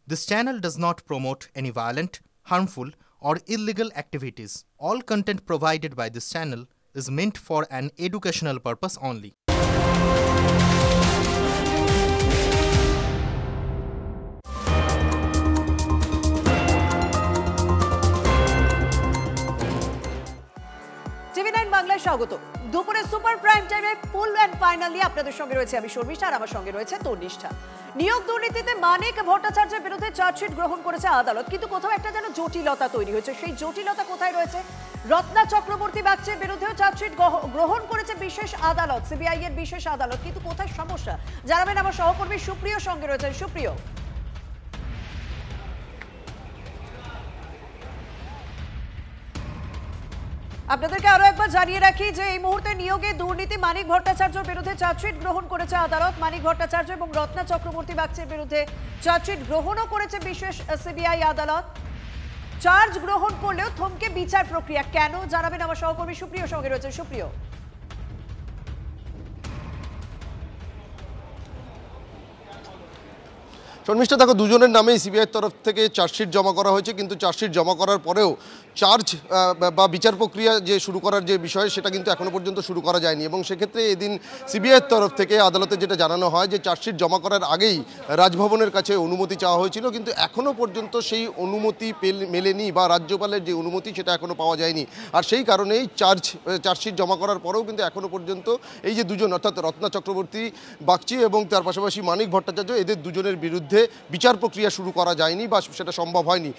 This channel does not promote any violent, harmful, or illegal activities. All content provided by this channel is meant for an educational purpose only. TV9 বাংলায় স্বাগত। দুপুরে super prime টাইমে ফুল and finally আপনাদের সঙ্গে রয়েছে আমি শর্মিষ্ঠা আর আমার সঙ্গে রয়েছে তনিষ্ঠা। নিয়োগ দুর্নীতিতে মানিক ভট্টাচার্যের বিরুদ্ধে চার্জশিট গ্রহণ করেছে আদালত, কিন্তু কোথাও একটা যেন জটিলতা তৈরি হয়েছে। সেই জটিলতা কোথায় রয়েছে? রত্না চক্রবর্তী বাগচির বিরুদ্ধেও চার্জশিট গ্রহণ করেছে বিশেষ আদালত, সিবিআই এর বিশেষ আদালত, কিন্তু কোথায় সমস্যা জানাবেন আমার সহকর্মী সুপ্রিয় সঙ্গে রয়েছেন। সুপ্রিয়, আপনাদেরকে আরো একবার জানিয়ে রাখি যে এই মুহূর্তে নিয়োগে দুর্নীতি মানিক ভট্টাচার্যের বিরুদ্ধে চার্জশিট গ্রহণ করেছে আদালত। মানিক ভট্টাচার্য এবং রত্না চক্রবর্তী বাগচির বিরুদ্ধে চার্জশিট গ্রহণও করেছে বিশেষ সিবিআই আদালত। চার্জ গ্রহণ করলেও থমকে বিচার প্রক্রিয়া কেন জানাবেন আমার সহকর্মী সুপ্রিয় সঙ্গে রয়েছে। সুপ্রিয়, শর্মিষ্ঠা, দেখো, দুজনের নামেই সিবিআইয়ের তরফ থেকে চার্জশিট জমা করা হয়েছে, কিন্তু চার্জশিট জমা করার পরেও চার্জ বা বিচার প্রক্রিয়া যে শুরু করার যে বিষয় সেটা কিন্তু এখনও পর্যন্ত শুরু করা যায়নি। এবং সেক্ষেত্রে এদিন সিবিআইয়ের তরফ থেকে আদালতে যেটা জানানো হয় যে চার্জশিট জমা করার আগেই রাজভবনের কাছে অনুমতি চাওয়া হয়েছিল, কিন্তু এখনও পর্যন্ত সেই অনুমতি মেলেনি বা রাজ্যপালের যে অনুমতি সেটা এখনও পাওয়া যায়নি। আর সেই কারণেই চার্জশিট জমা করার পরেও কিন্তু এখনও পর্যন্ত এই যে দুজন, অর্থাৎ রত্না চক্রবর্তী বাগচি এবং তার পাশাপাশি মানিক ভট্টাচার্য, এদের দুজনের বিরুদ্ধে বিচার প্রক্রিয়া শুরু করা যায়নি বা সেটা সম্ভব হয়নি।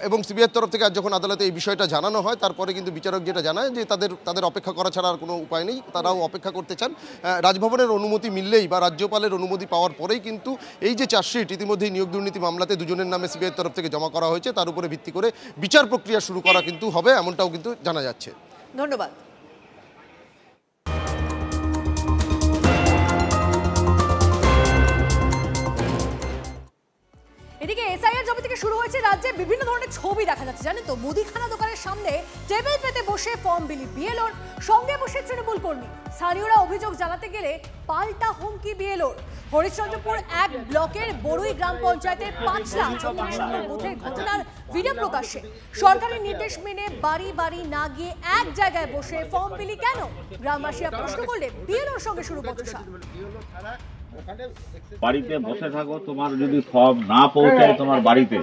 এবং সিবিআইয়ের তরফ থেকে আজ যখন আদালতে এই বিষয়টা জানানো হয় তারপরে কিন্তু বিচারক যেটা জানায় যে তাদের অপেক্ষা করা ছাড়া আর কোনো উপায় নেই, তারাও অপেক্ষা করতে চান। রাজভবনের অনুমতি মিললেই বা রাজ্যপালের অনুমতি পাওয়ার পরেই কিন্তু এই যে চার্জশিট ইতিমধ্যেই নিয়োগ দুর্নীতি মামলাতে দুজনের নামে সিবিআইয়ের তরফ থেকে জমা করা হয়েছে তার উপরে ভিত্তি করে বিচার প্রক্রিয়া শুরু করা কিন্তু হবে, এমনটাও কিন্তু জানা যাচ্ছে। ধন্যবাদ। এদিকে এসআইআর জবে থেকে শুরু হয়েছে রাজ্যে বিভিন্ন ধরনের ছবি দেখা যাচ্ছে, জানেন তো? মুদিখানা দোকানের সামনে টেবিল পেতে বসে ফর্ম বিলি বিএলওর, সঙ্গে বসে তৃণমূল কর্মী। স্থানীয়রা অভিযোগ জানাতে গেলে পাল্টা হুমকি বিএলওর। হরিশ্চন্দ্রপুর 1 ব্লকের বড়ুই গ্রাম পঞ্চায়েতের 5 লাখ 34 নম্বর বুথের ঘটনার ভিডিও প্রকাশ্যে। সরকারের নির্দেশ মেনে বাড়ি বাড়ি না গিয়ে এক জায়গায় বসে ফর্ম বিলি কেন? গ্রামবাসীরা প্রশ্ন করলে বিএলওর সঙ্গে শুরু বচসা। বাড়িতে বসে থাকো, তোমার যদি ফর্ম না পৌঁছায় তোমার বাড়িতে,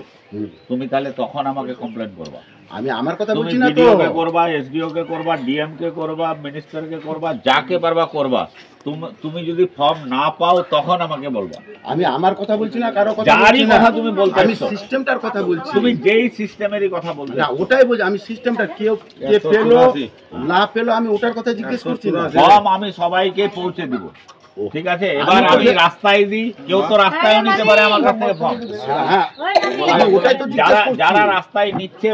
তুমি তাহলে তখন আমাকে কমপ্লেন করবা। আমি আমার কথা বলছি না, তো বিডিওকে করবা, এসডিওকে করবা, ডিএমকে করবা, মিনিস্টারকে করবা, যাকে পারবা করবা। তুমি যদি ফর্ম না পাও তখন আমাকে বলবা। আমি আমার কথা বলছি না, কারো কথা যারই কথা তুমি বলতে, আমি সিস্টেমটার কথা বলছি। তুমি যেই সিস্টেমেরই কথা বলছো না, ওটাই বলছি আমি। সিস্টেমটা কে পেলো না পেলো আমি ওটার কথা জিজ্ঞেস করছি না। ফর্ম আমি সবাইকে পৌঁছে দিব, ঠিক আছে? এবার আমি রাস্তায় দিই, কেউ তো রাস্তায় নিতে পারে আমার কাছ থেকে ফর্ম। হ্যাঁ, ওটাই তো যারা রাস্তায় নিচ্ছে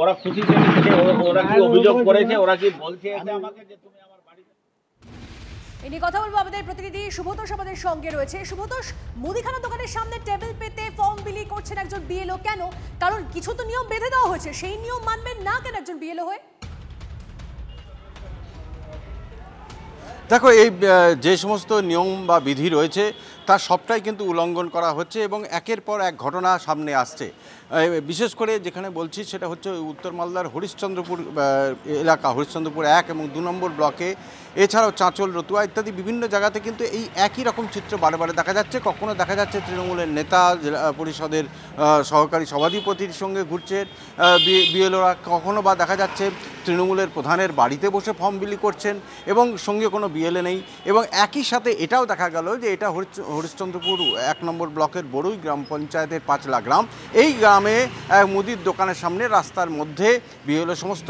ওরা খুশিতে নিচ্ছে, ওরা কি অভিযোগ করেছে, ওরা কি বলছে আমাকে যে তুমি আমার বাড়িতে। এই নিয়ে কথা বলবো আমাদের প্রতিনিধি শুভতোষ আমাদের সঙ্গে রয়েছে। শুভতোষ, মুদিখানা দোকানের সামনে টেবিল পেতে ফর্ম বিলি করছেন একজন বিএলও, কেন? কারণ কিছু তো নিয়ম বেঁধে দেওয়া হয়েছে, সেই নিয়ম মানবেন না কেন একজন বিএলও হয়ে? দেখো, এই যে সমস্ত নিয়ম বা বিধি রয়েছে তার সবটাই কিন্তু উল্লঙ্ঘন করা হচ্ছে এবং একের পর এক ঘটনা সামনে আসছে। বিশেষ করে যেখানে বলছি সেটা হচ্ছে উত্তর মালদার হরিশ্চন্দ্রপুর এলাকা, হরিশ্চন্দ্রপুর 1 এবং 2 নম্বর ব্লকে, এছাড়াও চাঁচল, রতুয়া ইত্যাদি বিভিন্ন জায়গাতে কিন্তু এই একই রকম চিত্র বারে বারে দেখা যাচ্ছে। কখনো দেখা যাচ্ছে তৃণমূলের নেতা, জেলা পরিষদের সহকারী সভাধিপতির সঙ্গে ঘুরছেন বিএলওরা, কখনো বা দেখা যাচ্ছে তৃণমূলের প্রধানের বাড়িতে বসে ফর্ম বিলি করছেন এবং সঙ্গে কোনো বিএলএ নেই। এবং একই সাথে এটাও দেখা গেল যে এটা হরিশ্চন্দ্রপুর 1 নম্বর ব্লকের বড়ুই গ্রাম পঞ্চায়েতের 5 লাখ গ্রাম। এই গ্রামে মুদির দোকানের সামনে রাস্তার মধ্যে বিএলএ সমস্ত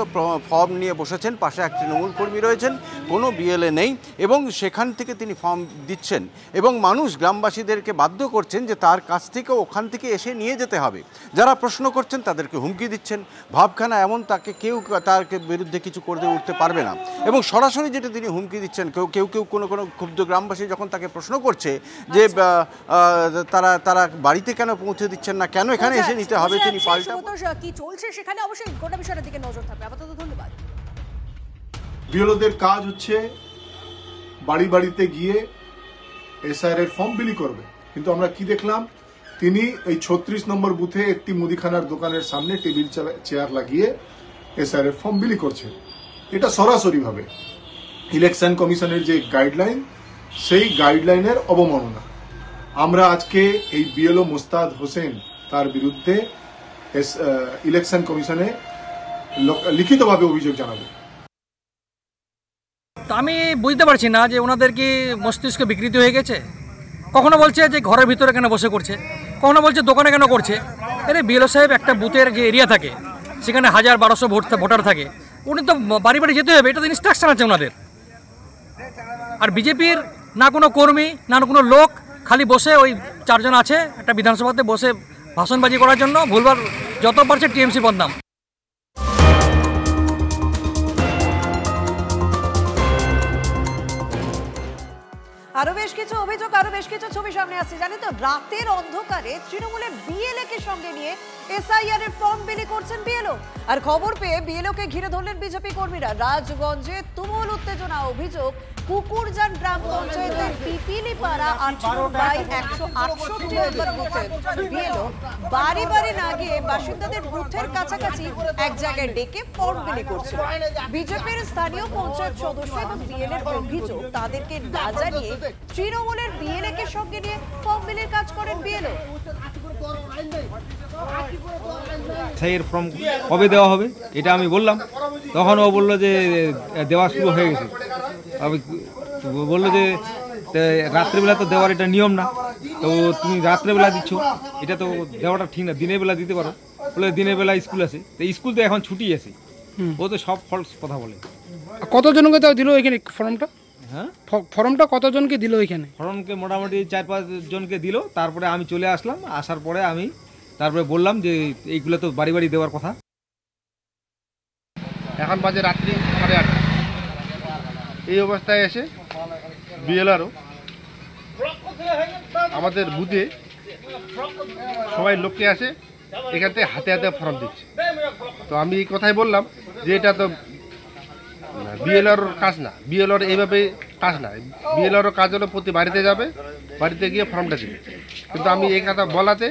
ফর্ম নিয়ে বসেছেন, পাশে এক তৃণমূল কর্মী রয়েছেন, কোনো বিএলএ নেই এবং সেখান থেকে তিনি ফর্ম দিচ্ছেন এবং মানুষ গ্রামবাসীদেরকে বাধ্য করছেন যে তার কাছ থেকে ওখান থেকে এসে নিয়ে যেতে হবে। যারা প্রশ্ন করছেন তাদেরকে হুমকি দিচ্ছেন, ভাবখানা এমন তাকে কেউ তার বিরুদ্ধে কিছু করতে উঠতে পারবে না। এবং সরাসরি যেটা তিনি হুমকি দিচ্ছেন, কেউ কোনো ক্ষুব্ধ গ্রামবাসী যখন তাকে প্রশ্ন করছে যে তারা বাড়িতে কেন পৌঁছে দিচ্ছেন না, কেন এখানে এসে নিতে হবে, তিনি পাল্টা কি চলছে সেখানে অবশ্যই গোটা বিষয়টার দিকে নজর থাকবে। আপাতত ধন্যবাদ। বিএলওদের কাজ হচ্ছে বাড়ি বাড়িতে গিয়ে এসআইআর এর ফর্ম বিলি করবে, কিন্তু আমরা কি দেখলাম, তিনি এই 36 নম্বর বুথে একটি মুদিখানার দোকানের সামনে টেবিল চেয়ার লাগিয়ে এসআইআর ফর্ম বিলি করছেন। এটা সরাসরিভাবে ইলেকশন কমিশনের যে গাইডলাইন, সেই গাইডলাইনের অবমাননা। আমরা আজকে এই বিএলও মোস্তাদ হোসেন তার বিরুদ্ধে ইলেকশন কমিশনে লিখিতভাবে অভিযোগ জানাবো। তো আমি বুঝতে পারছি না যে ওনাদের কি মস্তিষ্ক বিকৃতি হয়ে গেছে। কখনো বলছে যে ঘরের ভিতরে কেন বসে করছে, কখনো বলছে দোকানে কেন করছে। আরে বিএলও সাহেব একটা বুথের যে এরিয়া থাকে সেখানে 1000-1200 ভোটার থাকে, উনি তো বাড়ি বাড়ি যেতে হবে, এটা তো ইনস্ট্রাকশন আছে ওনাদের। আর বিজেপির না কোনো কর্মী না কোনো লোক, খালি বসে ওই 4 জন আছে একটা বিধানসভাতে বসে ভাষণবাজি করার জন্য, ভুলবার যত পারছে টিএমসি বদনাম। আরো বেশ কিছু অভিযোগ, আরো বেশ কিছু ছবি সামনে আসছে। জানি তো রাতের অন্ধকারে তৃণমূলের বিএলএ কে সঙ্গে নিয়ে এসআইআর এর ফর্ম বিলি করছেন বিএলও। আর খবর পেয়ে বিএলও কে ঘিরে ধরলেন বিজেপি কর্মীরা। রাজগঞ্জে তুমুল উত্তেজনা। অভিযোগ কুকুরজান গ্রাম পঞ্চায়েতের পিপিলিপাড়া 18/168 নম্বর বুথে বিএলও বাড়ি বাড়ি না গিয়ে বাসিন্দাদের বুথের কাছাকাছি এক জায়গায় ডেকে ফর্ম বিলি করছে। বিজেপির স্থানীয় পঞ্চায়েত সদস্য এবং বিএলএর অভিযোগ তাদেরকে না জানিয়ে তৃণমূলের বিএলএ কে সঙ্গে নিয়ে ফর্ম বিলির কাজ করেন বিএলও। এর ফর্ম কবে দেওয়া হবে এটা আমি বললাম, তখন ও বললো যে দেওয়া শুরু হয়ে গেছে। বললো যে রাত্রেবেলা তো দেওয়ার এটা নিয়ম না, তো তুমি রাত্রেবেলা দিচ্ছ, এটা তো দেওয়াটা ঠিক না, দিনের বেলা দিতে পারো। বলে দিনের বেলা স্কুল আছে, তো স্কুল তো এখন ছুটি আছে। ও তো সব ফলস কথা বলে। কতজনকে তাও দিল এখানে ফর্মটা? হ্যাঁ, ফর্মটা কতজনকে দিল এখানে? ফর্মকে মোটামুটি 4-5 জনকে দিল। তারপরে আমি চলে আসলাম, আসার পরে আমি তারপরে বললাম যে এইগুলো তো বাড়ি বাড়ি দেওয়ার কথা। এখন বাজে রাত্রি 8:30। এই অবস্থায় এসে বিএলআরও আমাদের বুথে সবাই লোককে আসে এখান থেকে হাতে হাতে ফর্ম দিচ্ছে। তো আমি এই কথাই বললাম যে এটা তো বিএলআর কাজ না, বিএলআর এইভাবে কাজ না। বিএলআর কাজ হলো প্রতি বাড়িতে যাবে, বাড়িতে গিয়ে ফর্মটা দিবে। কিন্তু আমি এই কথা বলাতে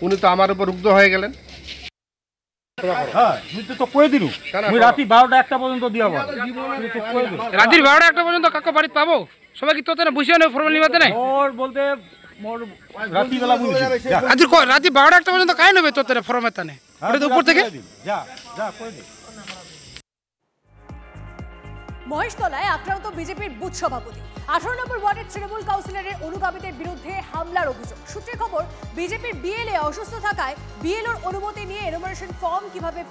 উনি তো আমার উপর রুগ্ধ হয়ে গেলেন। রাত্রি 12টা-1টা পর্যন্ত দিয়া রাত্রি 12টা-1টা পর্যন্ত কাকা বাড়িতে পাবো? সবাই কি তোতে না বসে নেই ফর্ম নিবাতে নাই? ওর বলতে রাত্রিবেলা বলছি রাত্রি 12টা-1টা পর্যন্ত কাই নেবে তোতে ফর্মের তানে? ওটা তো উপর থেকে যা যা করে দে। মহেশতলায় আক্রান্ত বিজেপির বুথ সভাপতি। 18 নম্বর ওয়ার্ডের তৃণমূল কাউন্সিলরের অনুগামীদের বিরুদ্ধে হামলার অভিযোগ। সূত্রে খবর, বিজেপির বিএলএ অসুস্থ থাকায় বিএলওর অনুমতি নিয়ে এনুমারেশন ফর্ম কিভাবে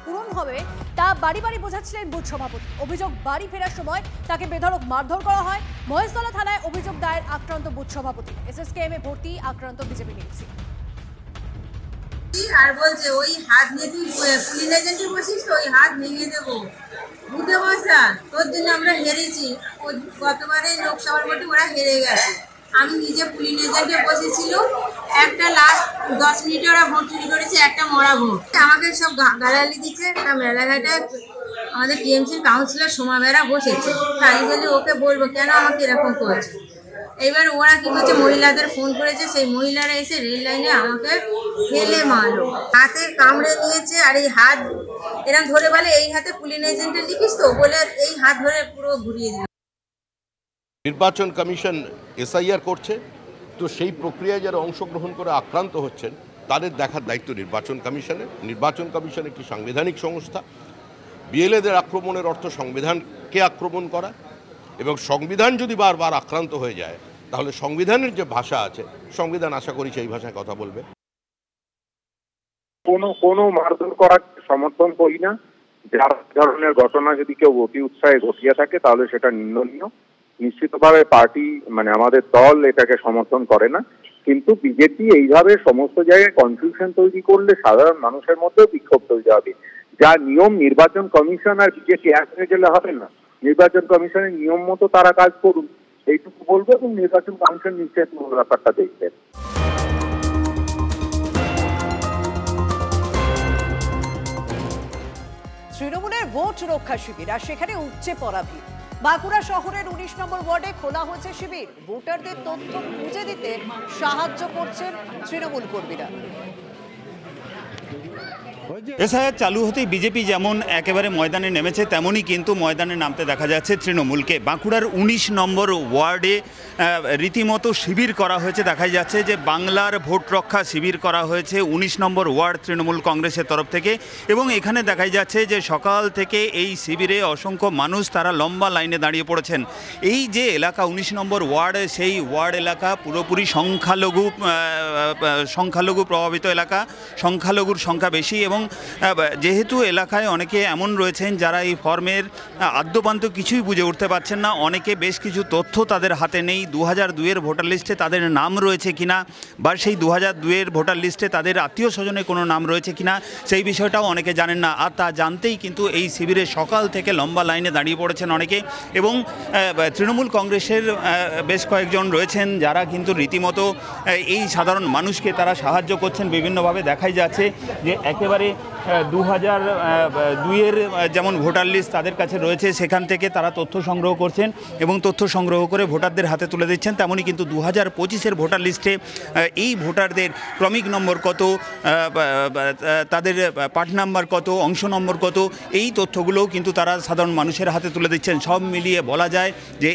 পূরণ হবে তা বাড়ি বাড়ি বোঝাচ্ছিলেন বুথ সভাপতি। অভিযোগ, বাড়ি ফেরার সময় তাকে বেধড়ক মারধর করা হয়। মহেশতলা থানায় অভিযোগ দায়ের আক্রান্ত বুথ সভাপতি। এসএসকেএম-এ ভর্তি আক্রান্ত বিজেপি নেত্রী। আর বলছে ওই হাত নিয়ে তুই পুলিশ এজেন্টে বসিস তো ওই হাত ভেঙে দেবো, বুঝতে বসা তোর জন্য আমরা হেরেছি। গতবারে লোকসভার ভোটে ওরা হেরে গেছে। আমি নিজে পুলিশ এজেন্টে বসেছিল, একটা লাস্ট 10 মিনিটে ওরা ভোট চুরি করেছে, একটা মরা ভোট। আমাকে সব গালাগালি দিচ্ছে। মেলাঘাটে আমাদের টিএমসির কাউন্সিলর সোমা বেরা বসেছে, তাই বলে ওকে বলবো কেন আমাকে এরকম করছে। এবার ওরা কি বলছে, মহিলাদের ফোন করেছে, সেই মহিলারা এসে রেল লাইনে আমাকে ফেলে মারলো, হাতে কামড়ে নিয়েছে। আর এই হাত এরকম ধরে বলে এই হাতে পুলিশ এজেন্টে লিখিস তো, বলে এই হাত ধরে পুরো ঘুরিয়ে দিল। নির্বাচন কমিশন এসআইআর করছে, তো সেই প্রক্রিয়ায় যারা অংশগ্রহণ করে আক্রান্ত হচ্ছেন তাদের দেখার দায়িত্ব নির্বাচন কমিশনের। নির্বাচন কমিশন একটি সাংবিধানিক সংস্থা। বিএলএদের আক্রমণের অর্থ সংবিধানকে আক্রমণ করা, এবং সংবিধান যদি বারবার আক্রান্ত হয়ে যায় তাহলে সংবিধানের যে ভাষা আছে, সংবিধান আশা করি সেই ভাষায় কথা বলবে। কোনো মারধর করার সমর্থন করি না। যার ধরনের ঘটনা যদি কেউ অতি উৎসাহে ঘটিয়ে থাকে তাহলে সেটা নিন্দনীয়। নিশ্চিতভাবে পার্টি মানে আমাদের দল এটাকে সমর্থন করে না, কিন্তু বিজেপি এইভাবে সমস্ত জায়গায় কনফিউশন তৈরি করলে সাধারণ মানুষের মধ্যেও বিক্ষোভ তৈরি হবে। যা নিয়ম, নির্বাচন কমিশন আর বিজেপি এক হয়ে গেলে হবে না। নির্বাচন কমিশনের নিয়ম মতো তারা কাজ করুন, এইটুকু বলবো, এবং নির্বাচন কমিশন নিশ্চয়ই পুরো ব্যাপারটা দেখবেন। তৃণমূলের ভোট রক্ষা শিবির, আর সেখানে উপচে পড়া ভিড়। বাঁকুড়া শহরের 19 নম্বর ওয়ার্ডে খোলা হয়েছে শিবির। ভোটারদের তথ্য খুঁজে দিতে সাহায্য করছেন তৃণমূল কর্মীরা। এসআইআর চালু হতেই বিজেপি যেমন একেবারে ময়দানে নেমেছে, তেমনই কিন্তু ময়দানে নামতে দেখা যাচ্ছে তৃণমূলকে। বাঁকুড়ার 19 নম্বর ওয়ার্ডে রীতিমতো শিবির করা হয়েছে। দেখা যাচ্ছে যে বাংলার ভোট রক্ষা শিবির করা হয়েছে 19 নম্বর ওয়ার্ড তৃণমূল কংগ্রেসের তরফ থেকে, এবং এখানে দেখা যাচ্ছে যে সকাল থেকে এই শিবিরে অসংখ্য মানুষ তারা লম্বা লাইনে দাঁড়িয়ে পড়েছেন। এই যে এলাকা 19 নম্বর ওয়ার্ড, সেই ওয়ার্ড এলাকা পুরোপুরি সংখ্যালঘু প্রভাবিত এলাকা, সংখ্যালঘুর সংখ্যা বেশি, এবং যেহেতু এলাকায় অনেকে এমন রয়েছেন যারা এই ফর্মের আদ্যপান্ত কিছুই বুঝে উঠতে পারছেন না, অনেকে বেশ কিছু তথ্য তাদের হাতে নেই। 2002-এর ভোটার লিস্টে তাদের নাম রয়েছে কিনা, বা সেই 2002-এর ভোটার লিস্টে তাদের আত্মীয় স্বজনের কোনো নাম রয়েছে কিনা, সেই বিষয়টাও অনেকে জানেন না। আর তা জানতেই কিন্তু এই শিবিরে সকাল থেকে লম্বা লাইনে দাঁড়িয়ে পড়েছেন অনেকে, এবং তৃণমূল কংগ্রেসের বেশ কয়েকজন রয়েছেন যারা কিন্তু রীতিমতো এই সাধারণ মানুষকে তারা সাহায্য করছেন বিভিন্নভাবে। দেখাই যাচ্ছে যে একেবারে 2002-এর যেমন ভোটার লিস্ট তাদের কাছে রয়েছে, সেখান থেকে তারা তথ্য সংগ্রহ করছেন এবং তথ্য সংগ্রহ করে ভোটারদের হাতে তুলে দিচ্ছেন। তেমনই কিন্তু 2025-এর ভোটার লিস্টে এই ভোটারদের ক্রমিক নম্বর কত, তাদের পার্ট নাম্বার কত, অংশ নম্বর কত, এই তথ্যগুলোও কিন্তু তারা সাধারণ মানুষের হাতে তুলে দিচ্ছেন। সব মিলিয়ে বলা যায় যে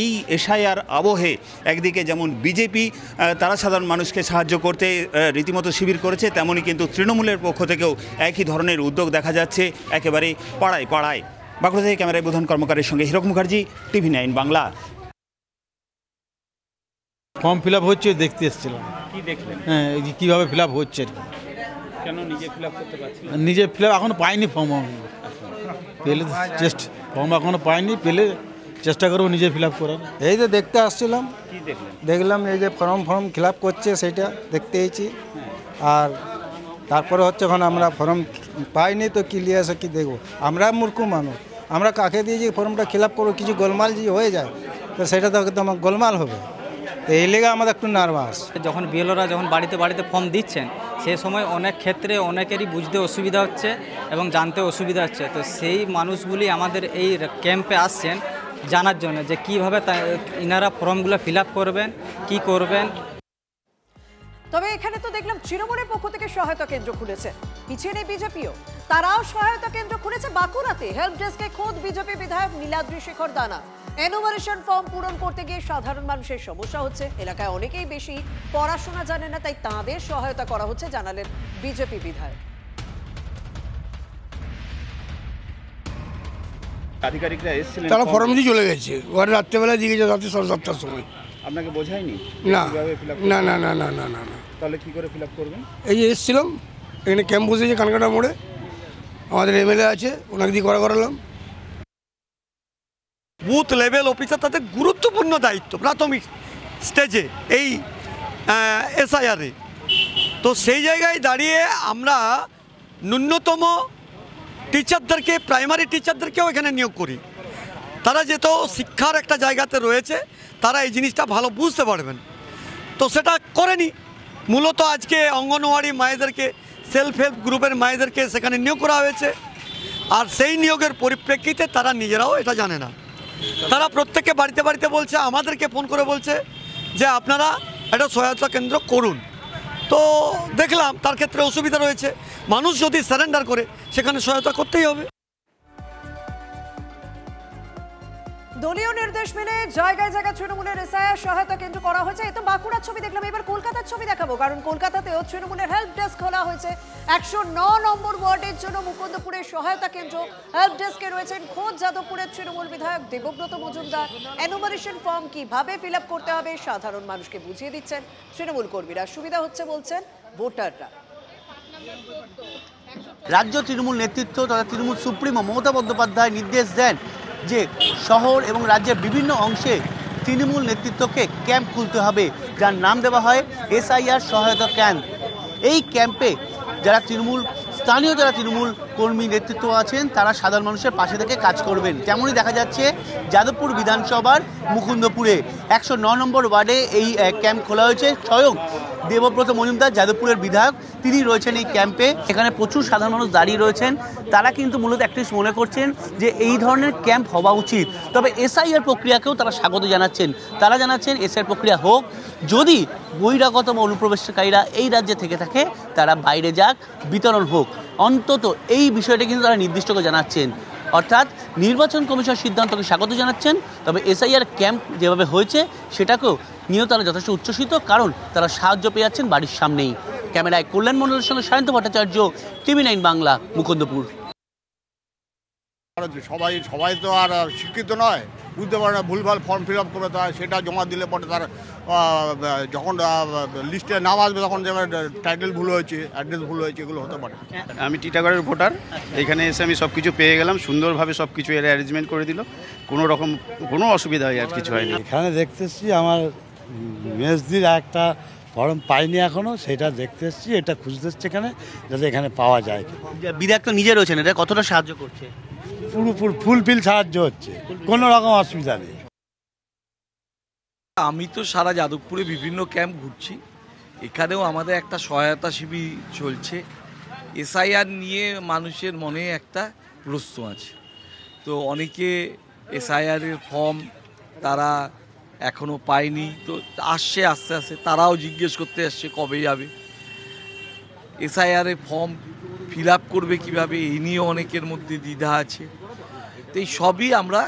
এই এসআইআর আবহে একদিকে যেমন বিজেপি তারা সাধারণ মানুষকে সাহায্য করতে রীতিমতো শিবির করেছে, তেমনই কিন্তু তৃণমূলের পক্ষ থেকেও একই ধরনের উদ্যোগ দেখা যাচ্ছে একেবারে পাড়ায় পাড়ায়। বাঁকুড়া থেকে ক্যামেরায় বোধন কর্মকারের সঙ্গে Hirak Mukherjee, TV9 Bangla. Form fill up হচ্ছে, দেখতে এসেছিলাম। কি দেখলেন? হ্যাঁ, কীভাবে ফিল আপ হচ্ছে। কেন নিজে ফিল আপ করতে পারছিলেন? নিজে ফিল আপ এখনও পাইনি, ফর্ম পেলে ফর্ম এখনও পাইনি, পেলে চেষ্টা করবো নিজে ফিল আপ করার। এই যে দেখতে আসছিলাম, কি দেখলেন? দেখলাম এই যে ফর্ম ফিল আপ করছে, সেইটা দেখতে এসেছি। আর তারপরে হচ্ছে এখন আমরা ফর্ম পাইনি, তো কি নিয়ে আসে কি দেখবো। আমরা মূর্খ মানুষ, আমরা কাকে দিয়ে যে ফর্মটা ফিল আপ করবো, কিছু গোলমাল যে হয়ে যায় তো সেটা তো একদম গোলমাল হবে। তো এই লেগে আমাদের একটু নার্ভাস। যখন বিএলওরা যখন বাড়িতে বাড়িতে ফর্ম দিচ্ছেন, সেই সময় অনেক ক্ষেত্রে অনেকেরই বুঝতে অসুবিধা হচ্ছে এবং জানতে অসুবিধা হচ্ছে। তো সেই মানুষগুলি আমাদের এই ক্যাম্পে আসছেন জানার জন্য যে কীভাবে ইনারা ফর্মগুলো ফিল আপ করবেন, কী করবেন। তবে এখানে তো দেখলাম তৃণমূলের পক্ষ থেকে সহায়তা কেন্দ্র খুলেছে, পিছিয়ে নেই বিজেপিও। তারাও সহায়তা কেন্দ্র খুলেছে বাঁকুড়াতে। হেল্প ডেস্কে খোদ বিজেপি বিধায়ক নীলাদ্রি শেখর দানা। এনুমারেশন ফর্ম পূরণ করতে গিয়ে সাধারণ মানুষের সমস্যা হচ্ছে। এলাকায় অনেকেই বেশি পড়াশোনা জানে না, তাই তাঁদের সহায়তা করা হচ্ছে, জানালেন বিজেপি বিধায়ক। আধিকারিকরা এসেছিলেন, তারা ফর্ম দিয়ে চলে গেছে, ঘরে রাত্রেবেলা দিয়ে গেছে, রাত্রে 7:30-টার সময়। আপনাকে বোঝায়নি? না না না না না না না না। তাহলে কি করে ফিল আপ করবেন? এই যে এসেছিলাম, এখানে ক্যাম্প বসেছে কানকাটা মোড়ে, আমাদের এমএলএ আছে, ওনাকে দিয়ে করালাম। বুথ লেভেল অফিসার তাদের গুরুত্বপূর্ণ দায়িত্ব প্রাথমিক স্টেজে এই এসআইআরে। তো সেই জায়গায় দাঁড়িয়ে আমরা ন্যূনতম টিচারদেরকে, প্রাইমারি টিচারদেরকেও এখানে নিয়োগ করি। তারা যেহেতু শিক্ষার একটা জায়গাতে রয়েছে, তারা এই জিনিসটা ভালো বুঝতে পারবেন, তো সেটা করেনি। মূলত আজকে অঙ্গনওয়াড়ি মায়েদেরকে, সেলফ হেল্প গ্রুপের মায়েদেরকে সেখানে নিয়োগ করা হয়েছে, আর সেই নিয়োগের পরিপ্রেক্ষিতে তারা নিজেরাও এটা জানে না। তারা প্রত্যেকে বাড়িতে বাড়িতে বলছে, আমাদেরকে ফোন করে বলছে যে আপনারা একটা সহায়তা কেন্দ্র করুন। তো দেখলাম তার ক্ষেত্রে অসুবিধা রয়েছে। মানুষ যদি সারেন্ডার করে সেখানে সহায়তা করতেই হবে। দলীয় নির্দেশ মেনে জায়গায় জায়গায় তৃণমূলের এসআইআর সহায়তা কেন্দ্র করা হয়েছে। এ তো বাঁকুড়ার ছবি দেখলাম, এবার কলকাতার ছবি দেখাবো, কারণ কলকাতাতেও তৃণমূলের হেল্প ডেস্ক খোলা হয়েছে। 109 নম্বর ওয়ার্ডের জন্য মুকুন্দপুরের সহায়তা কেন্দ্র। হেল্প ডেস্কে রয়েছেন খোদ যাদবপুরের তৃণমূল বিধায়ক দেবব্রত মজুমদার। এনুমারেশন ফর্ম কিভাবে ফিল আপ করতে হবে সাধারণ মানুষকে বুঝিয়ে দিচ্ছেন তৃণমূল কর্মীরা। সুবিধা হচ্ছে বলছেন ভোটাররা। রাজ্য তৃণমূল নেতৃত্ব তথা তৃণমূল সুপ্রিমো মমতা বন্দ্যোপাধ্যায় নির্দেশ দেন যে শহর এবং রাজ্যের বিভিন্ন অংশে তৃণমূল নেতৃত্বকে ক্যাম্প খুলতে হবে, যার নাম দেওয়া হয় এসআইআর সহায়তা ক্যাম্প। এই ক্যাম্পে যারা স্থানীয় যারা তৃণমূল কর্মী নেতৃত্ব আছেন, তারা সাধারণ মানুষের পাশে থেকে কাজ করবেন। তেমনই দেখা যাচ্ছে যাদবপুর বিধানসভার মুকুন্দপুরে 109 নম্বর ওয়ার্ডে এই ক্যাম্প খোলা হয়েছে। স্বয়ং দেবব্রত মজুমদার, যাদবপুরের বিধায়ক, তিনি রয়েছেন এই ক্যাম্পে। এখানে প্রচুর সাধারণ মানুষ দাঁড়িয়ে রয়েছেন। তারা কিন্তু মূলত একটা মনে করছেন যে এই ধরনের ক্যাম্প হওয়া উচিত। তবে এসআইআর প্রক্রিয়াকেও তারা স্বাগত জানাচ্ছেন। তারা জানাচ্ছেন এসআইআর প্রক্রিয়া হোক, যদি বহিরাগত বা অনুপ্রবেশকারীরা এই রাজ্যে থেকে থাকে তারা বাইরে যাক, বিতরণ হোক, অন্তত এই বিষয়টা কিন্তু তারা নির্দিষ্ট করে জানাচ্ছেন। অর্থাৎ নির্বাচন কমিশন সিদ্ধান্তকে স্বাগত জানাচ্ছেন, তবে এসআইআর ক্যাম্প যেভাবে হয়েছে সেটাকেও নিয়েও তারা যথেষ্ট উচ্ছ্বসিত, কারণ তারা সাহায্য পেয়ে যাচ্ছেন বাড়ির সামনেই। ক্যামেরায় কল্যাণ মণ্ডলের সঙ্গে সায়ন্ত ভট্টাচার্য, TV9 বাংলা, মুকুন্দপুর। সবাই তো আর শিক্ষিত নয়, বুঝতে পারে না, ভুলভাল ফর্ম ফিল আপ করে তার সেটা জমা দিলে পরে তার যখন লিস্টে নাম আসবে তখন টাইটেল ভুল হয়েছে, অ্যাড্রেস ভুল হয়েছে, এগুলো হতে পারে। আমি টিটাগড়ের ভোটার, এখানে এসে আমি সব কিছু পেয়ে গেলাম, সুন্দরভাবে সব কিছু এর অ্যারেঞ্জমেন্ট করে দিল, কোনো অসুবিধা হয় আর কিছু হয়নি। এখানে দেখতেছি আমার মেজদির একটা ফর্ম পাইনি এখনো, সেটা দেখতে এসছি, এটা খুঁজতে এসছি এখানে, যাতে এখানে পাওয়া যায়। বিধায়ক তো নিজে রয়েছেন, এটা কতটা সাহায্য করছে? পুরোপুরি ফুলফিল সাহায্য হচ্ছে, কোনো রকম অসুবিধা নেই। আমি তো সারা যাদবপুরে বিভিন্ন ক্যাম্প ঘুরছি, এখানেও আমাদের একটা সহায়তা শিবির চলছে। এসআইআর নিয়ে মানুষের মনে একটা প্রশ্ন আছে, তো অনেকে এসআইআরের ফর্ম তারা এখনও পায়নি, তো আসছে আস্তে আস্তে, তারাও জিজ্ঞেস করতে আসছে কবে যাবে, এসআইআরের ফর্ম ফিল আপ করবে কীভাবে, এই নিয়ে অনেকের মধ্যে দ্বিধা আছে। তো এই সবই আমরা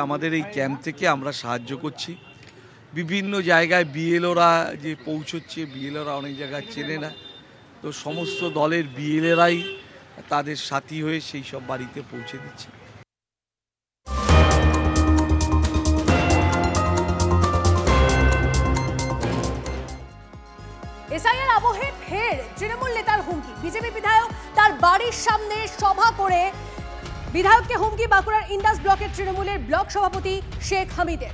আমাদের এই ক্যাম্প থেকে আমরা সাহায্য করছি। বিভিন্ন জায়গায় বিএলওরা যে পৌঁছচ্ছে, বিএলওরা অনেক জায়গায় চেনে না, তো সমস্ত দলের বিএলএরাই তাদের সাথী হয়ে সেই সব বাড়িতে পৌঁছে দিচ্ছে। এসআইআর আবহে ফের তৃণমূল নেতার হুমকি। বিজেপি বিধায়ক তার বাড়ির সামনে সভা করে বিধায়ককে হুমকি বাঁকুড়ার ইন্ডাস ব্লকের তৃণমূলের ব্লক সভাপতি শেখ হামিদের।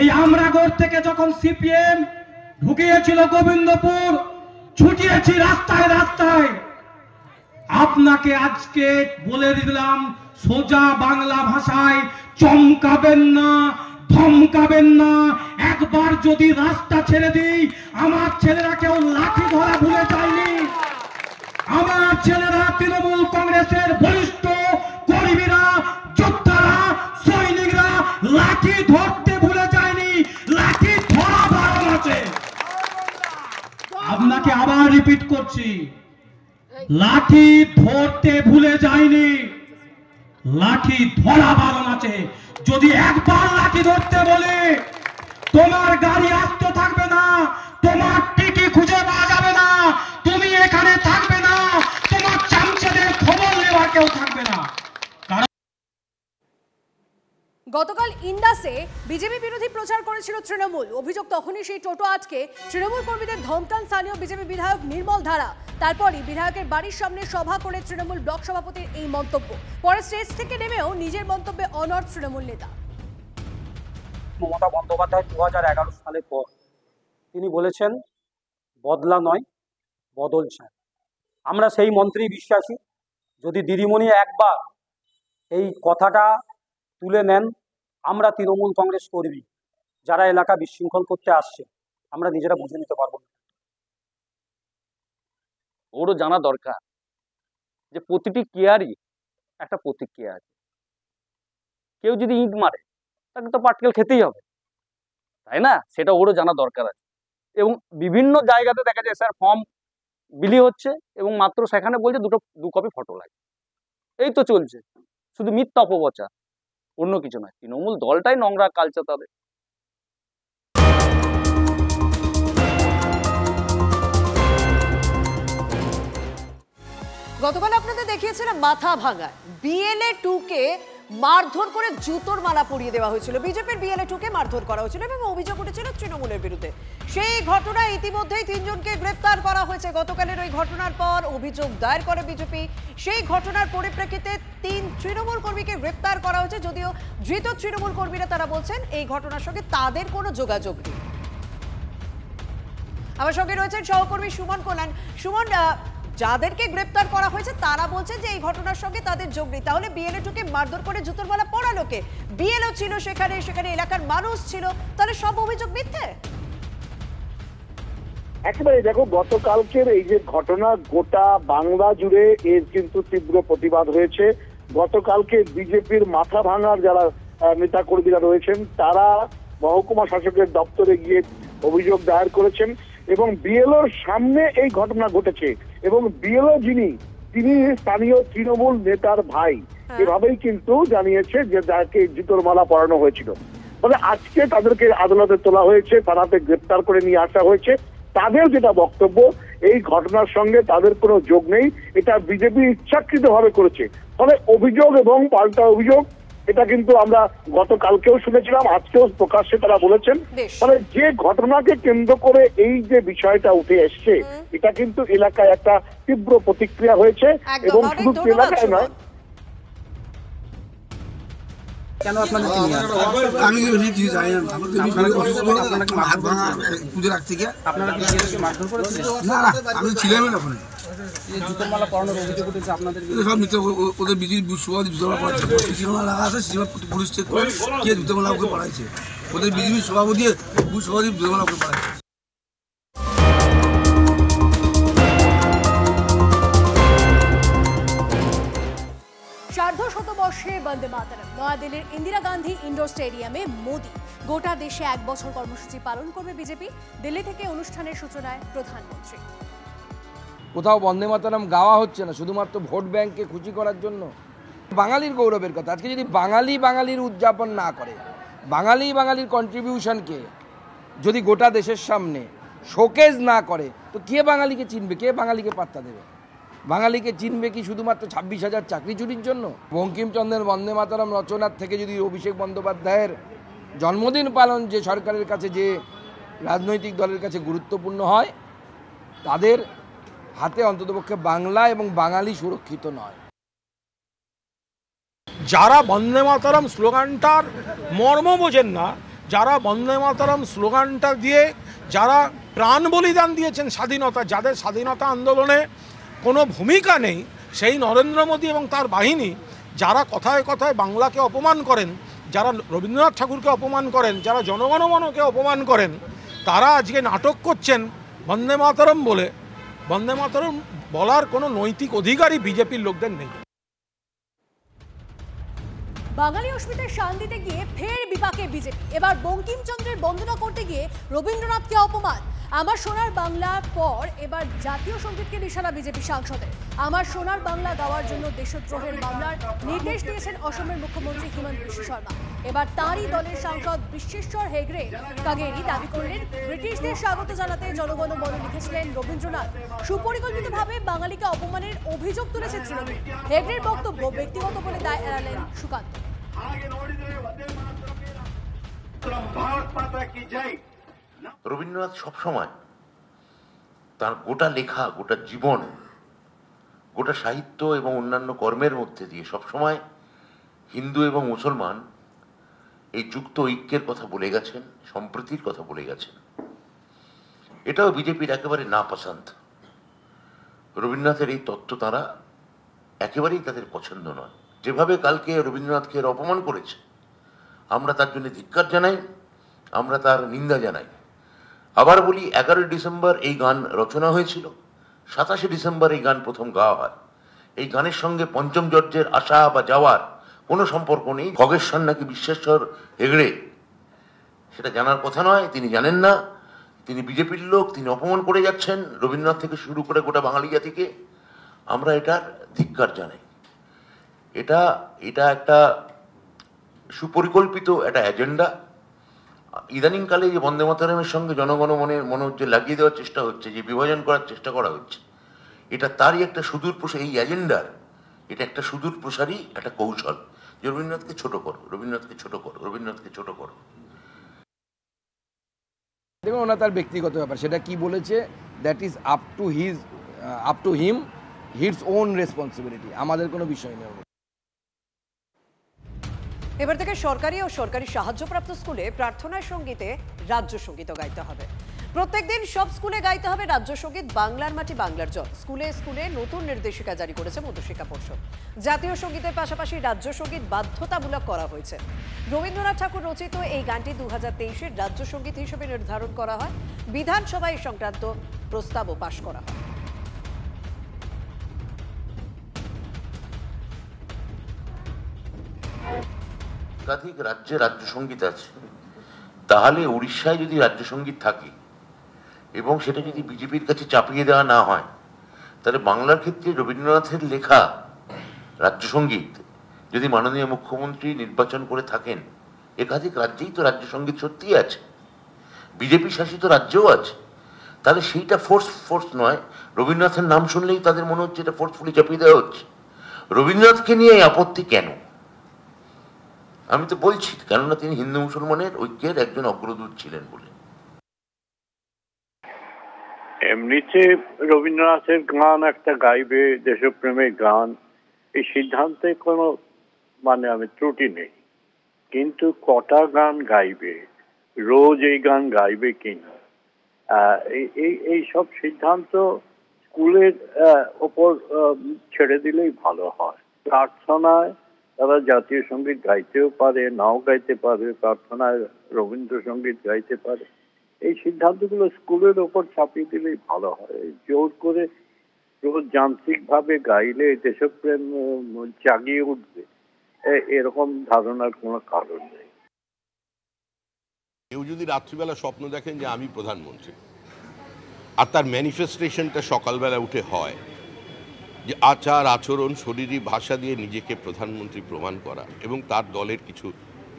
এই আমরাগড় থেকে যখন সিপিএম ঢুকিয়েছিল গোবিন্দপুর, ছুটিয়েছি রাস্তায় রাস্তায়। আপনাকে আজকে বলে দিলাম, সোজা বাংলা ভাষায়, চমকাবেন না, ধমকাবেন না। একবার যদি রাস্তা ছেড়ে দিই, আমার ছেলেরা কেউ লাঠি ধরা ভুলে যায়নি। আমার ছেলেরা তৃণমূল কংগ্রেসের বরিষ্ঠ কর্মীরা, যোদ্ধারা, সৈনিকরা লাঠি ধরতে ভুলে যায়নি, লাঠি ধরা বারণ আছে। আপনাকে আবার রিপিট করছি, লাঠি ধরতে ভুলে যায়নি, লাঠি ধরা বারণ আছে। যদি একবার লাঠি ধরতে বলে, তোমার গাড়ি আসতে থাকবে না, তোমার টিকি খুঁজে পাওয়া যাবে না, তুমি এখানে থাকবে না, তোমার চামচাদের খবর নেওয়ার কেউ থাকবে না। গতকাল ইন্ডাসে বিজেপি বিরোধী প্রচার করেছিল তৃণমূল। অভিযোগ তখনই সেই টোটো আটকে তৃণমূল কর্মীদের ধমকান স্থানীয় বিজেপি বিধায়ক নির্মল ধারা। তারপরই বিধায়কের বাড়ির সামনে সভা করে তৃণমূল ব্লক সভাপতির এই মন্তব্য। পরে স্টেজ থেকে নেমেও নিজের মন্তব্যে অনড় তৃণমূল নেতা। মমতা বন্দ্যোপাধ্যায় 2011 সালের পর তিনি বলেছেন, বদলা নয় বদল চাই। আমরা সেই মন্ত্রী বিশ্বাসী। যদি দিদিমণি একবার এই কথাটা তুলে নেন, আমরা তৃণমূল কংগ্রেস কর্মী যারা এলাকা বিশৃঙ্খল করতে আসছে, আমরা নিজেরা বুঝে নিতে পারবো না। ওরও জানা দরকার যে প্রতিটি কেয়ারই একটা প্রতিক্রিয়া আছে। কেউ যদি ইট মারে, তাকে তো পাটকেল খেতেই হবে, তাই না? সেটা ওরও জানা দরকার আছে। এবং বিভিন্ন জায়গাতে দেখা যায় স্যার ফর্ম বিলি হচ্ছে এবং মাত্র সেখানে বলছে দু কপি ফটো লাগে। এই তো চলছে, শুধু মিথ্যা অপপ্রচার, অন্য কিছু নয়। তৃণমূল দলটাই নোংরা কালচার তাদের। গতকাল আপনাদের দেখিয়েছিলাম মাথা ভাঙা BLA 2 কে মারধর করে জুতোর মালা পরিয়ে দেওয়া হয়েছিল। বিজেপির BLA 2 কে মারধর করা হয়েছিল এবং অভিযোগ উঠেছিল তৃণমূলের বিরুদ্ধে। সেই ঘটনায় ইতিমধ্যেই 3 জনকে গ্রেফতার করা হয়েছে। গতকালের ওই ঘটনার পর অভিযোগ দায়ের করে বিজেপি। সেই ঘটনার পরিপ্রেক্ষিতে 3 তৃণমূল কর্মীকে গ্রেফতার করা হয়েছে। যদিও ধৃত তৃণমূল কর্মীরা তারা বলছেন এই ঘটনার সঙ্গে তাদের কোনো যোগাযোগ নেই। আমার সঙ্গে রয়েছেন সহকর্মী সুমন কল্যাণ। সুমন, যাদেরকে গ্রেপ্তার করা হয়েছে তারা বলছে যে এই ঘটনার সঙ্গে তাদের যোগ নেই। তাহলে বিএলওকে মারধর করে জুতোর মালা পরালো কে? বিএলও ছিল সেখানে, সেখানে এলাকার মানুষ ছিল, তাহলে সব অভিযোগ মিথ্যে? একেবারে দেখো, গতকালকের এই যে ঘটনা গোটা বাংলা জুড়ে এর কিন্তু তীব্র প্রতিবাদ হয়েছে। গতকালকে বিজেপির মাথা ভাঙার যারা নেতা কর্মীরা রয়েছেন তারা মহকুমা শাসকের দপ্তরে গিয়ে অভিযোগ দায়ের করেছেন এবং বিএলওর সামনে এই ঘটনা ঘটেছে এবং বিএলও তিনি স্থানীয় তৃণমূল নেতার ভাই, এভাবেই কিন্তু জানিয়েছে যে যাকে জুতোর মালা পরানো হয়েছিল। ফলে আজকে তাদেরকে আদালতে তোলা হয়েছে, থানাতে গ্রেপ্তার করে নিয়ে আসা হয়েছে। তাদের যেটা বক্তব্য, এই ঘটনার সঙ্গে তাদের কোনো যোগ নেই, এটা বিজেপি ইচ্ছাকৃতভাবে করেছে। ফলে অভিযোগ এবং পাল্টা অভিযোগ এটা কিন্তু আমরা গতকালকেও শুনেছিলাম, আজকেও প্রকাশ্যে তারা বলেছেন। ফলে যে ঘটনাকে কেন্দ্র করে এই যে বিষয়টা উঠে এসছে, এটা কিন্তু এলাকায় একটা তীব্র প্রতিক্রিয়া হয়েছে এবং শুধু এলাকায় নয়। কেন আপনাদের আমি জানি না, পুজোর আগ থেকে আপনারা কি বিএলওকে মারধর করেছিলেন? না না, আমি ছিলাম না ওখানে। জুতোর মালা পরানোর অভিযোগ উঠেছে আপনাদের সব মিত্র ওদের বিজির সবাই জুতোর মালা পড়াচ্ছে, সিনেমা লাগা আছে, সিনেমা পুলিশ চেক করে কে জুতোর মালা ওকে পড়াইছে, ওদের বিজেপির সভাপতি সভাপতি জুতোর মালা ওকে পড়াইছে। সার্ধশতবর্ষে বন্দে মাতরম। নয়াদিল্লির ইন্দিরা গান্ধী ইন্ডোর স্টেডিয়ামে মোদি। গোটা দেশে 1 বছর কর্মসূচি পালন করবে বিজেপি। দিল্লি থেকে অনুষ্ঠানের সূচনায় প্রধানমন্ত্রী। কোথাও বন্দে মাতরম গাওয়া হচ্ছে না শুধুমাত্র ভোট ব্যাংককে খুশি করার জন্য। বাঙালির গৌরবের কথা, আজকে যদি বাঙালির উদযাপন না করে, বাঙালির কন্ট্রিবিউশনকে যদি গোটা দেশের সামনে শোকেজ না করে, তো কে বাঙালিকে চিনবে, কে বাঙালিকে পাত্তা দেবে? বাঙালিকে চিনবে কি শুধুমাত্র 26,000 চাকরি চুরির জন্য? বঙ্কিমচন্দ্রের বন্দে মাতরম রচনার থেকে যদি অভিষেক বন্দ্যোপাধ্যায়ের জন্মদিন পালন যে সরকারের কাছে, যে রাজনৈতিক দলের কাছে গুরুত্বপূর্ণ হয়, তাদের হাতে অন্ততপক্ষে বাংলা এবং বাঙালি সুরক্ষিত নয়। যারা বন্দে মাতরম স্লোগানটার মর্ম বোঝেন না, যারা বন্দে মাতরম স্লোগানটা দিয়ে যারা প্রাণ বলিদান দিয়েছেন স্বাধীনতা, যাদের স্বাধীনতা আন্দোলনে কোনো ভূমিকা নেই, সেই নরেন্দ্র মোদী এবং তার বাহিনী যারা কথায় কথায় বাংলাকে অপমান করেন, যারা রবীন্দ্রনাথ ঠাকুরকে অপমান করেন, যারা জনগণমনকে অপমান করেন, তারা আজকে নাটক করছেন বন্দে মাতরম বলে। বন্দে মাতরম বলার কোনো নৈতিক অধিকারই বিজেপির লোকদের নেই। বাঙালি অস্মিতার শান দিতে গিয়ে ফের বিপাকে বিজেপি। এবার বঙ্কিমচন্দ্রের বন্দনা করতে গিয়ে রবীন্দ্রনাথকে অপমান। আমার সোনার বাংলার পর এবার জাতীয় সঙ্গীতকে নিশানা বিজেপি সাংসদের। আমার সোনার বাংলা গাওয়ার জন্য দেশদ্রোহের মামলার নির্দেশ দিয়েছেন অসমের মুখ্যমন্ত্রী হিমন্ত বিশ্ব শর্মা। এবার তাঁরই দলের সাংসদ বিশ্বেশ্বর হেগড়ে কাগেরি দাবি করলেন, ব্রিটিশদের স্বাগত জানাতে জনগণ মন লিখেছিলেন রবীন্দ্রনাথ। সুপরিকল্পিতভাবে বাঙালিকে অপমানের অভিযোগ তুলেছেন তৃণমূল। হেগড়ের বক্তব্য ব্যক্তিগত বলে দায় এড়ালেন সুকান্ত। রবীন্দ্রনাথ সবসময় তার গোটা লেখা, গোটা জীবন, গোটা সাহিত্য এবং অন্যান্য কর্মের মধ্যে দিয়ে সবসময় হিন্দু এবং মুসলমান এই যুক্ত ঐক্যের কথা বলে গেছেন, সম্প্রীতির কথা বলে গেছেন। এটাও বিজেপির একেবারে নাপছন্দ। রবীন্দ্রনাথের এই তত্ত্ব তারা একেবারেই তাদের পছন্দ নয়। যেভাবে কালকে রবীন্দ্রনাথকে অপমান করেছে, আমরা তার জন্য ধিক্কার জানাই, আমরা তার নিন্দা জানাই। আবার বলি, 11 ডিসেম্বর এই গান রচনা হয়েছিল, 27 ডিসেম্বর এই গান প্রথম গাওয়া হয়। এই গানের সঙ্গে পঞ্চম জর্জের আসা বা যাওয়ার কোনো সম্পর্ক নেই। খগেশ্বর নাকি বিশ্বেশ্বর হেগড়ে, সেটা জানার কথা নয়, তিনি জানেন না, তিনি বিজেপির লোক, তিনি অপমান করে যাচ্ছেন রবীন্দ্রনাথ থেকে শুরু করে গোটা বাঙালি জাতিকে। আমরা এটার ধিক্কার জানাই। এটা একটা সুপরিকল্পিত একটা এজেন্ডা। ইদানিংকালে যে বন্দে মাতরমের সঙ্গে জনগণ মনে যে লাগিয়ে দেওয়ার চেষ্টা হচ্ছে, যে বিভাজন করার চেষ্টা করা হচ্ছে, এটা তারই একটা সুদূরপ্রসারী, এই এজেন্ডার এটা একটা সুদূরপ্রসারী একটা কৌশল, যে রবীন্দ্রনাথকে ছোট করো, রবীন্দ্রনাথকে ছোট করো, রবীন্দ্রনাথকে ছোট করো। দেখুন, ওনা তার ব্যক্তিগত ব্যাপার, সেটা কি বলেছে, that is up to him, his own responsibility, আমাদের কোনো বিষয় নেই। এবার থেকে সরকারি ও সরকারি সাহায্যপ্রাপ্ত স্কুলে প্রার্থনা সঙ্গীতে রাজ্য সঙ্গীত গাইতে হবে। প্রত্যেকদিন সব স্কুলে গাইতে হবে রাজ্য সঙ্গীত বাংলার মাটি বাংলার জল। স্কুলে স্কুলে নতুন নির্দেশিকা জারি করেছে মধ্যশিক্ষা পর্ষদ। জাতীয় সঙ্গীতের পাশাপাশি রাজ্য সঙ্গীত বাধ্যতামূলক করা হয়েছে। রবীন্দ্রনাথ ঠাকুর রচিত এই গানটি 2023-এর রাজ্য সঙ্গীত হিসেবে নির্ধারণ করা হয়। বিধানসভায় এই সংক্রান্ত প্রস্তাবও পাশ করা হয়। একাধিক রাজ্যে রাজ্য সঙ্গীত আছে, তাহলে উড়িষ্যায় যদি রাজ্য সঙ্গীত থাকে এবং সেটা যদি বিজেপির কাছে চাপিয়ে দেওয়া না হয়, তাহলে বাংলার ক্ষেত্রে রবীন্দ্রনাথের লেখা রাজ্য সঙ্গীত যদি মাননীয় মুখ্যমন্ত্রী নির্বাচন করে থাকেন, একাধিক রাজ্যেই তো রাজ্য সঙ্গীত সত্যিই আছে, বিজেপি শাসিত রাজ্যও আছে, তাহলে সেইটা ফোর্স নয়। রবীন্দ্রনাথের নাম শুনলেই তাদের মনে হচ্ছে এটা ফোর্সফুলি চাপিয়ে দেওয়া হচ্ছে। রবীন্দ্রনাথকে নিয়ে এই আপত্তি কেন? আমি তো বলছি কেননা তিনি হিন্দু মুসলমানের ঐক্যের একজন অগ্রদূত ছিলেন বলে। এমনিতে রবীন্দ্রনাথের গান একটা গাইবে, দেশপ্রেমের গান, এই সিদ্ধান্তে কোনো আমি ত্রুটি নেই, কিন্তু কটা গান গাইবে, রোজ এই গান গাইবে কিনা, এই সব সিদ্ধান্ত স্কুলের ওপর ছেড়ে দিলেই ভালো হয়। প্রার্থনায় তারা জাতীয় সঙ্গীত গাইতেও পারে, নাও গাইতে পারে, প্রার্থনায় রবীন্দ্রসঙ্গীত গাইতে পারে। এই সিদ্ধান্তগুলো স্কুলের ওপর চাপিয়ে দিলেই ভালো হয়। জোর করে রোজ যান্ত্রিকভাবে গাইলে দেশপ্রেম জাগিয়ে উঠবে, এরকম ধারণার কোনো কারণ নেই। কেউ যদি রাত্রিবেলা স্বপ্ন দেখেন যে আমি প্রধানমন্ত্রী, আর তার ম্যানিফেস্টেশনটা সকালবেলা উঠে হয় যে আচার আচরণ শরীরী ভাষা দিয়ে নিজেকে প্রধানমন্ত্রী প্রমাণ করা, এবং তার দলের কিছু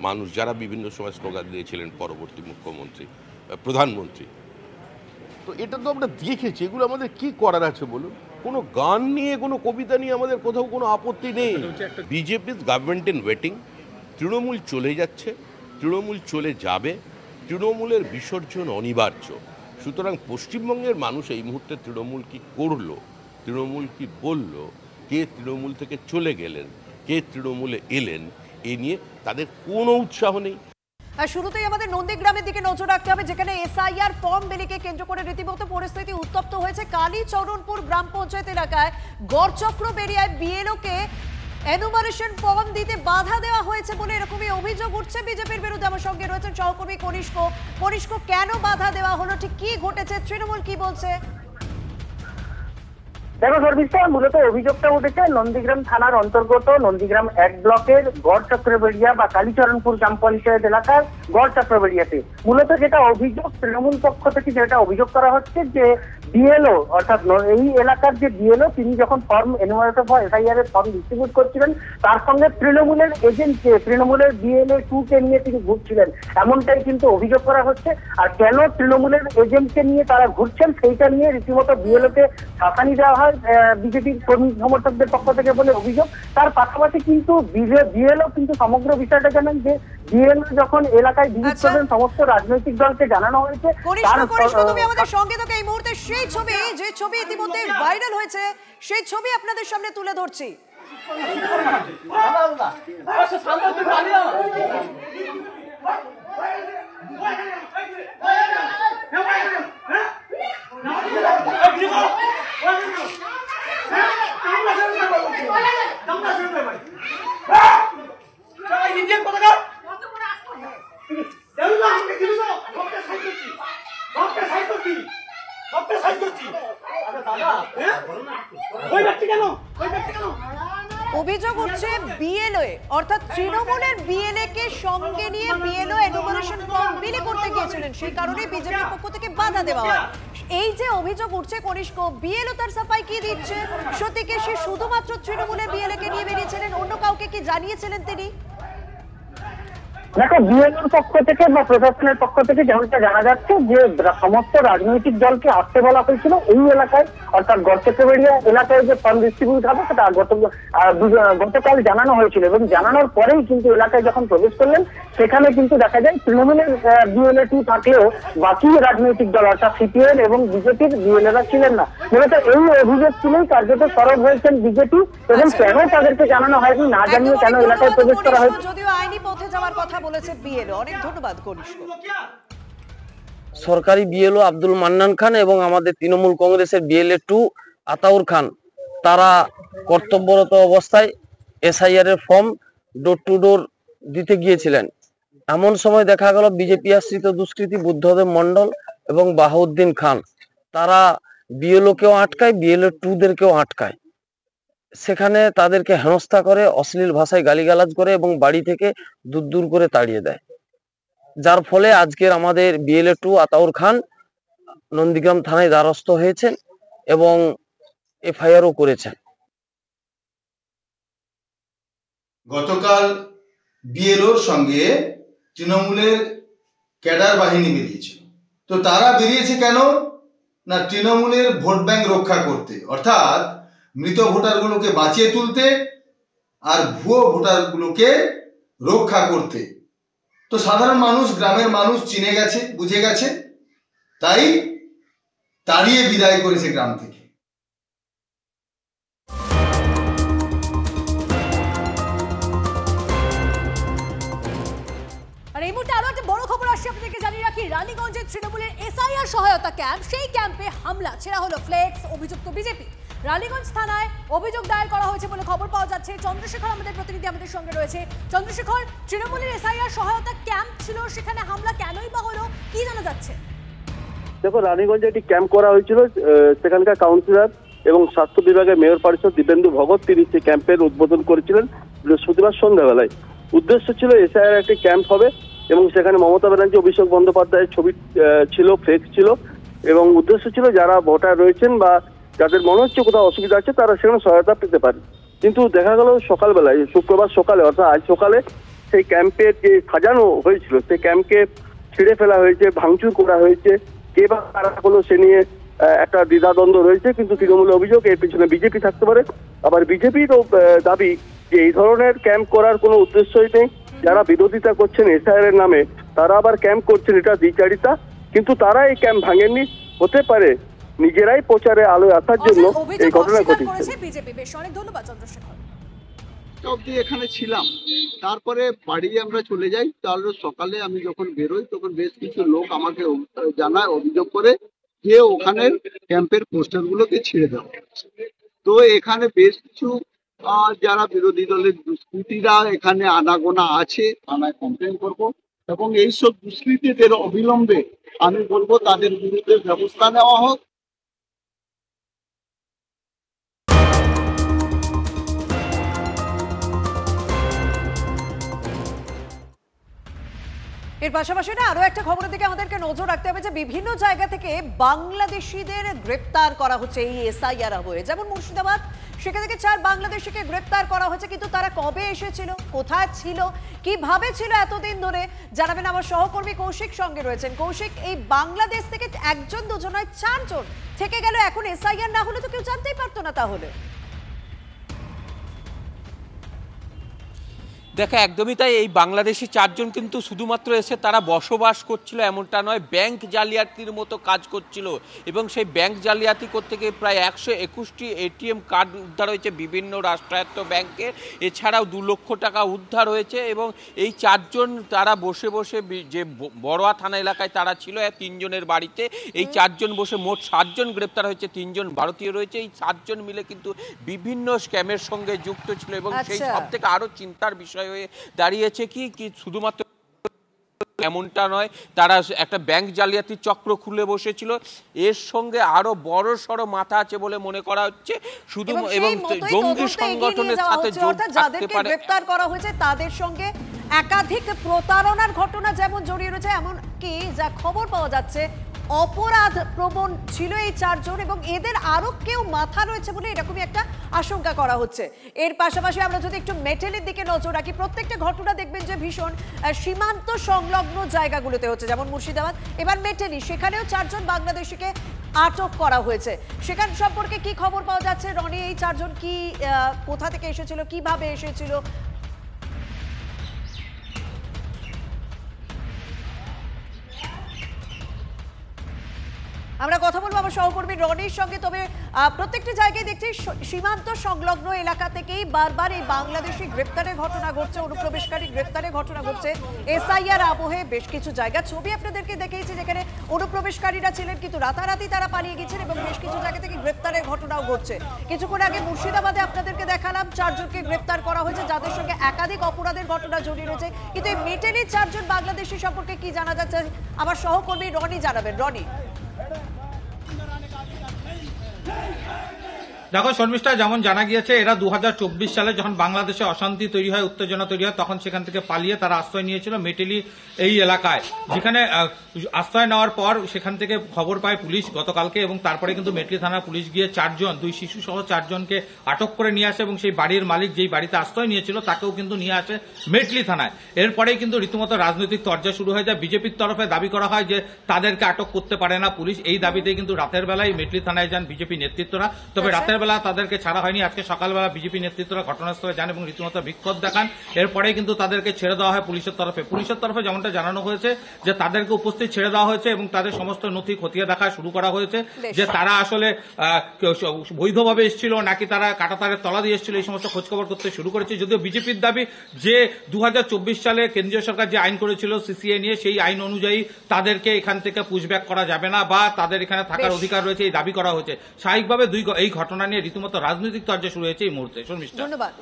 মানুষ যারা বিভিন্ন সময় স্লোগান দিয়েছিলেন পরবর্তী মুখ্যমন্ত্রী প্রধানমন্ত্রী, তো এটা তো আমরা দেখেছি। এগুলো আমাদের কি করার আছে বলুন? কোনো গান নিয়ে কোনো কবিতা নিয়ে আমাদের কোথাও কোনো আপত্তি নেই। BJP government in waiting, Trinamool চলে যাচ্ছে, তৃণমূল চলে যাবে, তৃণমূলের বিসর্জন অনিবার্য। সুতরাং পশ্চিমবঙ্গের মানুষ এই মুহূর্তে তৃণমূল কি করলো, তৃণমূল কি বলল, কে তৃণমূল থেকে চলে গেলেন, কে তৃণমূলে এলেন, এ নিয়ে তাদের কোনো উৎসাহ নেই। আর শুরুতেই আমাদের নন্দীগ্রামের দিকে নজর রাখতে হবে, যেখানে এসআইআর ফর্ম বিলিকে কেন্দ্র করে রীতিমতো পরিস্থিতি উত্তপ্ত হয়েছে। কালীচরণপুর গ্রাম পঞ্চায়েত এলাকায় গড়চক্র বেরিয়ায় বিএলওকে এনুমারেশন ফর্ম দিতে বাধা দেওয়া হয়েছে বলে এরকমই অভিযোগ উঠছে বিজেপির বিরুদ্ধে। আমার সঙ্গে রয়েছেন সহকর্মী কনিষ্ক। কেন বাধা দেওয়া হলো, ঠিক কি ঘটেছে, তৃণমূল কি বলছে? দেখো সর্বিষ্ঠা, মূলত অভিযোগটা উঠেছে নন্দীগ্রাম থানার অন্তর্গত নন্দীগ্রাম 1 ব্লকের গড় চক্রবেড়িয়া বা কালীচরণপুর গ্রাম পঞ্চায়েত এলাকার গড় চক্রবেড়িয়াতে। মূলত যেটা অভিযোগ তৃণমূল পক্ষ থেকে যেটা অভিযোগ করা হচ্ছে যে বিএলও অর্থাৎ এই এলাকার যে বিএলও তিনি যখন ফর্ম এনুমারেটর ফর এসআইআর এর ফর্ম ডিস্ট্রিবিউট করছিলেন, তার সঙ্গে তৃণমূলের এজেন্টকে, তৃণমূলের বিএলও 2 কে নিয়ে তিনি ঘুরছিলেন, এমনটাই কিন্তু অভিযোগ করা হচ্ছে। আর কেন তৃণমূলের এজেন্টকে নিয়ে তারা ঘুরছেন সেইটা নিয়ে রীতিমতো বিএলও কে শাসানি দেওয়া হয় বিজেপির কর্মী সমর্থকদের পক্ষ থেকে বলে অভিযোগ। তার পাশাপাশি কিন্তু বিএলও কিন্তু সমগ্র বিষয়টা জানেন যে বিএলও যখন এলাকায় ভিজিট করবেন সমস্ত রাজনৈতিক দলকে জানানো হয়েছে। তুমি আমাদের সঙ্গে থেকে এই মুহূর্তে সেই ছবি, যে ছবি ইতিমধ্যে ভাইরাল হয়েছে, সেই ছবি আপনাদের সামনে তুলে ধরছি। অভিযোগ উঠছে বিএলও অর্থাৎ তৃণমূলের বিএলএ কে সঙ্গে নিয়ে বিএলও এনুমারেশন ফর্ম বিলি করতে গিয়েছিলেন, সেই কারণে বিজেপির পক্ষ থেকে বাধা দেওয়া হয়। এই যে অভিযোগ উঠছে কনিষ্ক, বিএলও তার সাফাই কি দিচ্ছে? সত্যি কি সে শুধুমাত্র তৃণমূলের বিএলএ কে নিয়ে বেরিয়েছিলেন, অন্য কাউকে কি জানিয়েছিলেন তিনি? দেখো, বিএলওর পক্ষ থেকে বা প্রশাসনের পক্ষ থেকে যেমনটা জানা যাচ্ছে যে সমস্ত রাজনৈতিক দলকে আসতে বলা হয়েছিল এই এলাকায়, অর্থাৎ গড়চক্রবেড়িয়া এলাকায় যে ফর্ম ডিস্ট্রিবিউট হবে সেটা গতকাল জানানো হয়েছিল, এবং জানানোর পরেই কিন্তু এলাকায় যখন প্রবেশ করলেন সেখানে কিন্তু দেখা যায় তৃণমূলের বিএলএ 2 থাকলেও বাকি রাজনৈতিক দল অর্থাৎ সিপিএম এবং বিজেপির বিএলএরা ছিলেন না। মূলত এই অভিযোগ তুলেই কার্যত সরব হয়েছেন বিজেপি, এবং কেন তাদেরকে জানানো হয়নি না জানিয়ে কেন এলাকায় প্রবেশ করা হয়েছে। যদিও আইনি পথে যাওয়ার কথা বলেছে বিএলও। অনেক ধন্যবাদ কনিষ্ক। সরকারি বিএলও আব্দুল মান্নান খান এবং আমাদের তৃণমূল কংগ্রেসের BLA-2 আতাউর খান তারা কর্তব্যরত অবস্থায় SIR এর ফর্ম ডোর টু ডোর দিতে গিয়েছিলেন। এমন সময় দেখা গেল বিজেপি আশ্রিত দুষ্কৃতী বুদ্ধদেব মণ্ডল এবং বাহাউদ্দিন খান তারা BLO-কেও আটকায়, BLA-2দেরকেও আটকায়। সেখানে তাদেরকে হেনস্থা করে, অশ্লীল ভাষায় গালিগালাজ করে এবং বাড়ি থেকে দূর দূর করে তাড়িয়ে দেয়, যার ফলে আজকের আমাদের BLA-2 আতাউর খান নন্দীগ্রাম থানায় দ্বারস্থ হয়েছেন এবং FIR-ও করেছেন। গতকাল BLO-র সঙ্গে তৃণমূলের ক্যাডার বাহিনী বেরিয়েছিল। তো তারা বেরিয়েছে কেন না, তৃণমূলের ভোট ব্যাংক রক্ষা করতে, অর্থাৎ মৃত ভোটারগুলোকে বাঁচিয়ে তুলতে আর ভুয়ো ভোটারগুলোকে রক্ষা করতে। তো সাধারণ মানুষ, গ্রামের মানুষ চিনে গেছে, বুঝে গেছে, তাই তাড়িয়ে বিদায় করেছে গ্রাম থেকে। আর এই মুহূর্তে আরো একটা বড় খবর আসছে আপনাদেরকে জানিয়ে রাখি, রানীগঞ্জের তৃণমূলের SIR সহায়তা ক্যাম্প, সেই ক্যাম্পে হামলা, ছেড়া হলো ফ্লেক্স, অভিযুক্ত বিজেপি। রানীগঞ্জ থানায় অভিযোগ দায়ের করা হয়েছে বলে খবর পাওয়া যাচ্ছে। চন্দ্রশেখর আমাদের প্রতিনিধি আমাদের সঙ্গে রয়েছে। চন্দ্রশেখর, তৃণমূলের SIR সহায়তা ক্যাম্প ছিল, সেখানে হামলা কেনই বা হলো, কি জানা যাচ্ছে? দেখো, রানীগঞ্জে একটি ক্যাম্প করা হয়েছিল, সেখানকার কাউন্সিলর এবং স্বাস্থ্য বিভাগের মেয়র পরিষদ দিবেন্দু ভগত তিনি সেই ক্যাম্পের উদ্বোধন করেছিলেন বৃহস্পতিবার সন্ধ্যাবেলায়। উদ্দেশ্য ছিল SIR একটি ক্যাম্প হবে এবং সেখানে মমতা ব্যানার্জি, অভিষেক বন্দ্যোপাধ্যায়ের ছবি ছিল, ফ্লেক্স ছিল এবং উদ্দেশ্য ছিল যারা ভোটার রয়েছেন বা যাদের মনে হচ্ছে কোথাও অসুবিধা আছে তারা সেখানে সহায়তা পেতে পারে। কিন্তু দেখা গেল সকালবেলায়, শুক্রবার সকালে অর্থাৎ আজ সকালে সেই ক্যাম্পের যে সাজানো হয়েছিল সেই ক্যাম্পকে ছিঁড়ে ফেলা হয়েছে, ভাঙচুর করা হয়েছে। কে বা কারা হলো সে নিয়ে একটা দ্বিধাদ্বন্দ্ব রয়েছে, কিন্তু তৃণমূলের অভিযোগ এর পিছনে বিজেপি থাকতে পারে। আবার বিজেপিরও দাবি যে এই ধরনের ক্যাম্প করার কোনো উদ্দেশ্যই নেই। যারা বিরোধিতা করছেন SIR এর নামে তারা আবার ক্যাম্প করছেন, এটা দ্বিচারিতা। কিন্তু তারা এই ক্যাম্প ভাঙেননি, হতে পারে নিজেরাই প্রচারে আলোয় আসার জন্য এই ঘটনা ঘটেছে। বিজেপি, বেশ অনেক ধন্যবাদ চন্দ্রশেখর। অবধি এখানে ছিলাম, তারপরে বাড়ি আমরা চলে যাই। তাহলে সকালে আমি যখন বেরোই তখন বেশ কিছু লোক আমাকে জানায়, অভিযোগ করে যে ওখানে ক্যাম্পের পোস্টারগুলোকে ছিঁড়ে দেওয়া। তো এখানে বেশ কিছু যারা বিরোধী দলের দুষ্কৃতীরা এখানে আনাগোনা আছে, থানায় কমপ্লেন করব এবং এইসব দুষ্কৃতীদের অবিলম্বে আমি বলবো তাদের বিরুদ্ধে ব্যবস্থা নেওয়া হোক। এর পাশাপাশি না আরো একটা খবরের দিকে আমাদেরকে নজর রাখতে হবে যে বিভিন্ন জায়গা থেকে বাংলাদেশিদের গ্রেপ্তার করা হচ্ছে এই SIR আবহে। যেমন মুর্শিদাবাদ, সেখান থেকে 4 বাংলাদেশিকে গ্রেপ্তার করা হয়েছে, কিন্তু তারা কবে এসেছিল, কোথায় ছিল, কিভাবে ছিল এতদিন ধরে জানাবেন আমার সহকর্মী কৌশিক সঙ্গে রয়েছেন। কৌশিক, এই বাংলাদেশ থেকে একজন, দুজন নয় 4 জন থেকে গেল, এখন SIR না হলে তো কেউ জানতেই পারতো না। তাহলে দেখো, একদমই তাই। এই বাংলাদেশি 4 জন কিন্তু শুধুমাত্র এসে তারা বসবাস করছিল এমনটা নয়, ব্যাংক জালিয়াতির মতো কাজ করছিল এবং সেই ব্যাংক জালিয়াতি করতে গিয়ে প্রায় 121টি ATM কার্ড উদ্ধার হয়েছে বিভিন্ন রাষ্ট্রায়ত্ত ব্যাংকের। এছাড়াও 2 লক্ষ টাকা উদ্ধার হয়েছে এবং এই 4 জন তারা বসে বসে যে বড়োয়া থানা এলাকায় তারা ছিল 3 জনের বাড়িতে, এই 4 জন বসে মোট 7 জন গ্রেপ্তার হয়েছে, 3 জন ভারতীয় রয়েছে। এই 7 জন মিলে কিন্তু বিভিন্ন স্ক্যামের সঙ্গে যুক্ত ছিল এবং সেই সব থেকে আরও চিন্তার বিষয় হয়ে দাঁড়িয়েছে কি শুধুমাত্র এমনটা নয়, তারা একটা ব্যাংক জালিয়াতির চক্র খুলে বসেছিল, এর সঙ্গে আরো বড় সড় মাথা আছে বলে মনে করা হচ্ছে। শুধু এবং জঙ্গি সংগঠনের সাথে যোগ থাকতে পারে। গ্রেফতার করা হয়েছে তাদের সঙ্গে একাধিক প্রতারণার ঘটনা যেমন জড়িয়ে রয়েছে, এমন কি যা খবর পাওয়া যাচ্ছে অপরাধ প্রবণ ছিল এই 4 জন এবং এদের আরো কেউ মাথা রয়েছে বলে এরকমই একটা আশঙ্কা করা হচ্ছে। এর পাশাপাশি আমরা যদি একটু মেটেলির দিকে নজর রাখি, প্রত্যেকটা ঘটনা দেখবেন যে ভীষণ সীমান্ত সংলগ্ন জায়গাগুলোতে হচ্ছে, যেমন মুর্শিদাবাদ, এবার মেটেলি, সেখানেও 4 জন বাংলাদেশিকে আটক করা হয়েছে। সেখান সম্পর্কে কি খবর পাওয়া যাচ্ছে রনি? এই 4 জন কি কোথা থেকে এসেছিল, কিভাবে এসেছিল? আমরা কথা বলবো আমার সহকর্মী রনির সঙ্গে। তবে প্রত্যেকটি জায়গায় দেখছি সীমান্ত সংলগ্ন এলাকা থেকেই বারবার এই বাংলাদেশি গ্রেপ্তারের ঘটনা ঘটছে, অনুপ্রবেশকারী গ্রেপ্তারের ঘটনা ঘটছে। এসআইআর আবহে বেশ কিছু জায়গা ছবি আপনাদেরকে দেখিয়েছি যেখানে অনুপ্রবেশকারীরা ছিলেন কিন্তু রাতারাতি তারা পালিয়ে গেছেন এবং বেশ কিছু জায়গা থেকে গ্রেপ্তারের ঘটনাও ঘটছে। কিছুক্ষণ আগে মুর্শিদাবাদে আপনাদেরকে দেখালাম 4 জনকে গ্রেপ্তার করা হয়েছে যাদের সঙ্গে একাধিক অপরাধের ঘটনা জড়িয়ে রয়েছে। কিন্তু এই মেটেলির 4 জন বাংলাদেশি সম্পর্কে কি জানা যাচ্ছে আমার সহকর্মী রনি জানাবেন। রনি, দেখো শর্মিষ্ঠা, যেমন জানা গিয়েছে এরা 2024 সালে যখন বাংলাদেশে অশান্তি তৈরি হয়, উত্তেজনা তৈরি হয়, তখন সেখান থেকে পালিয়ে তারা আশ্রয় নিয়েছিল মেটেলি এই এলাকায়। যেখানে আশ্রয় নেওয়ার পর সেখান থেকে খবর পায় পুলিশ গতকালকে এবং তারপরে কিন্তু মেটলি থানার পুলিশ গিয়ে 4 জন, 2 শিশু সহ 4 জনকে আটক করে নিয়ে আসে এবং সেই বাড়ির মালিক যেই বাড়িতে আশ্রয় নিয়েছিল তাকেও কিন্তু নিয়ে আসে মেটলি থানায়। এরপরেই কিন্তু রীতিমতো রাজনৈতিক তরজা শুরু হয়ে যায়। বিজেপির তরফে দাবি করা হয় যে তাদেরকে আটক করতে পারে না পুলিশ। এই দাবিতেই কিন্তু রাতের বেলায় মেটলি থানায় যান বিজেপি নেতৃত্বরা। তবে রাতের বেলা তাদেরকে ছাড়া হয়নি। আজকে সকালবেলা বিজেপি নেতৃত্বরা ঘটনাস্থলে যান এবং রীতিমতো বিক্ষোভ দেখান। এরপরেই কিন্তু তাদেরকে ছেড়ে দেওয়া হয় পুলিশের তরফে। পুলিশের তরফে যেমনটা জানানো হয়েছে যে তাদেরকে উপস্থিত ছেড়ে দেওয়া হয়েছে এবং তাদের সমস্ত নথি খতিয়ে দেখা শুরু করা হয়েছে যে তারা আসলে বৈধভাবে এসেছিল নাকি তারা কাঁটাতারের তলা দিয়ে এসেছিল, এই সমস্ত খোঁজখবর করতে শুরু করেছে। যদিও বিজেপির দাবি যে 2024 সালে কেন্দ্রীয় সরকার যে আইন করেছিল সিসিএ নিয়ে, সেই আইন অনুযায়ী তাদেরকে এখান থেকে পুশব্যাক করা যাবে না বা তাদের এখানে থাকার অধিকার রয়েছে, এই দাবি করা হয়েছে। স্বাভাবিকভাবে এই ঘটনা নিয়ে রীতিমতো রাজনৈতিক তরজা শুরু হয়েছে এই মুহূর্তে। শর্মিষ্ঠা, ধন্যবাদ।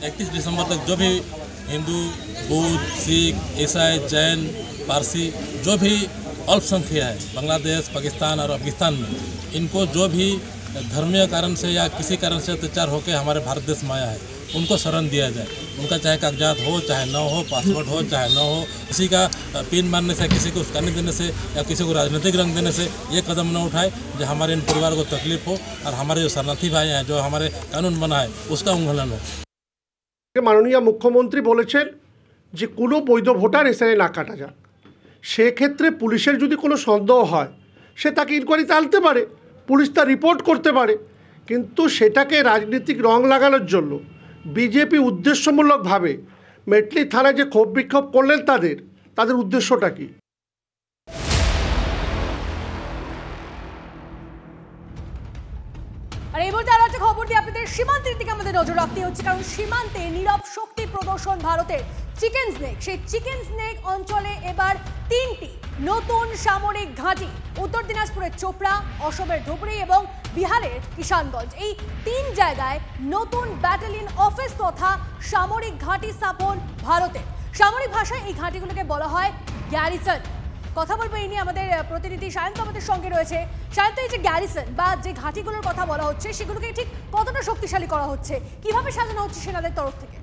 31 दिसंबर तक जो भी हिंदू, बौद्ध, सिख, ईसाई, जैन, पारसी जो भी अल्पसंख्या है बांग्लादेश, पाकिस्तान और अफगानिस्तान में, इनको जो भी धर्मीय कारण से या किसी कारण से अत्याचार होकर हमारे भारत देश में आया है उनको शरण दिया जाए। उनका चाहे कागजात हो चाहे न हो, पासपोर्ट हो चाहे न हो, किसी का पिन मारने से, किसी को उस्कानी देने से या किसी को राजनीतिक रंग देने से ये कदम न उठाए जो हमारे इन परिवार को तकलीफ हो और हमारे जो शरणार्थी भाई हैं जो हमारे कानून बना है उसका उल्लंघन हो। মাননীয় মুখ্যমন্ত্রী বলেছেন যে কোনো বৈধ ভোটার এসআইআর না কাটা যাক। সেক্ষেত্রে পুলিশের যদি কোনো সন্দেহ হয় সে তাকে ইনকোয়ারিতে আনতে পারে, পুলিশ তা রিপোর্ট করতে পারে। কিন্তু সেটাকে রাজনৈতিক রং লাগানোর জন্য বিজেপি উদ্দেশ্যমূলকভাবে মেটলি থানায় যে ক্ষোভ বিক্ষোভ করলেন তাদের উদ্দেশ্যটা কি? আর এই মুহূর্তে আরো একটা খবর দিয়ে আপনাদের সীমান্তের দিকে আমাদের নজর রাখতে হচ্ছে, কারণ সীমান্তে নীরব শক্তি প্রদর্শন ভারতের। চিকেন স্নেক, সেই চিকেন স্নেক অঞ্চলে এবার 3টি নতুন সামরিক ঘাঁটি, উত্তর দিনাজপুরের চোপড়া, অসমের ধুবড়ি এবং বিহারের কিষানগঞ্জ, এই 3 জায়গায় নতুন ব্যাটালিয়ন অফিস তথা সামরিক ঘাঁটি স্থাপন ভারতের। সামরিক ভাষায় এই ঘাঁটিগুলোকে বলা হয় গ্যারিসন। কথা বলবো এই নিয়ে আমাদের প্রতিনিধি সায়ন্ত আমাদের সঙ্গে রয়েছে। সায়ন্ত, এই যে গ্যারিসন বা যে ঘাঁটিগুলোর কথা বলা হচ্ছে সেগুলোকে ঠিক কতটা শক্তিশালী করা হচ্ছে, কিভাবে সাজানো হচ্ছে সেনাদের তরফ থেকে?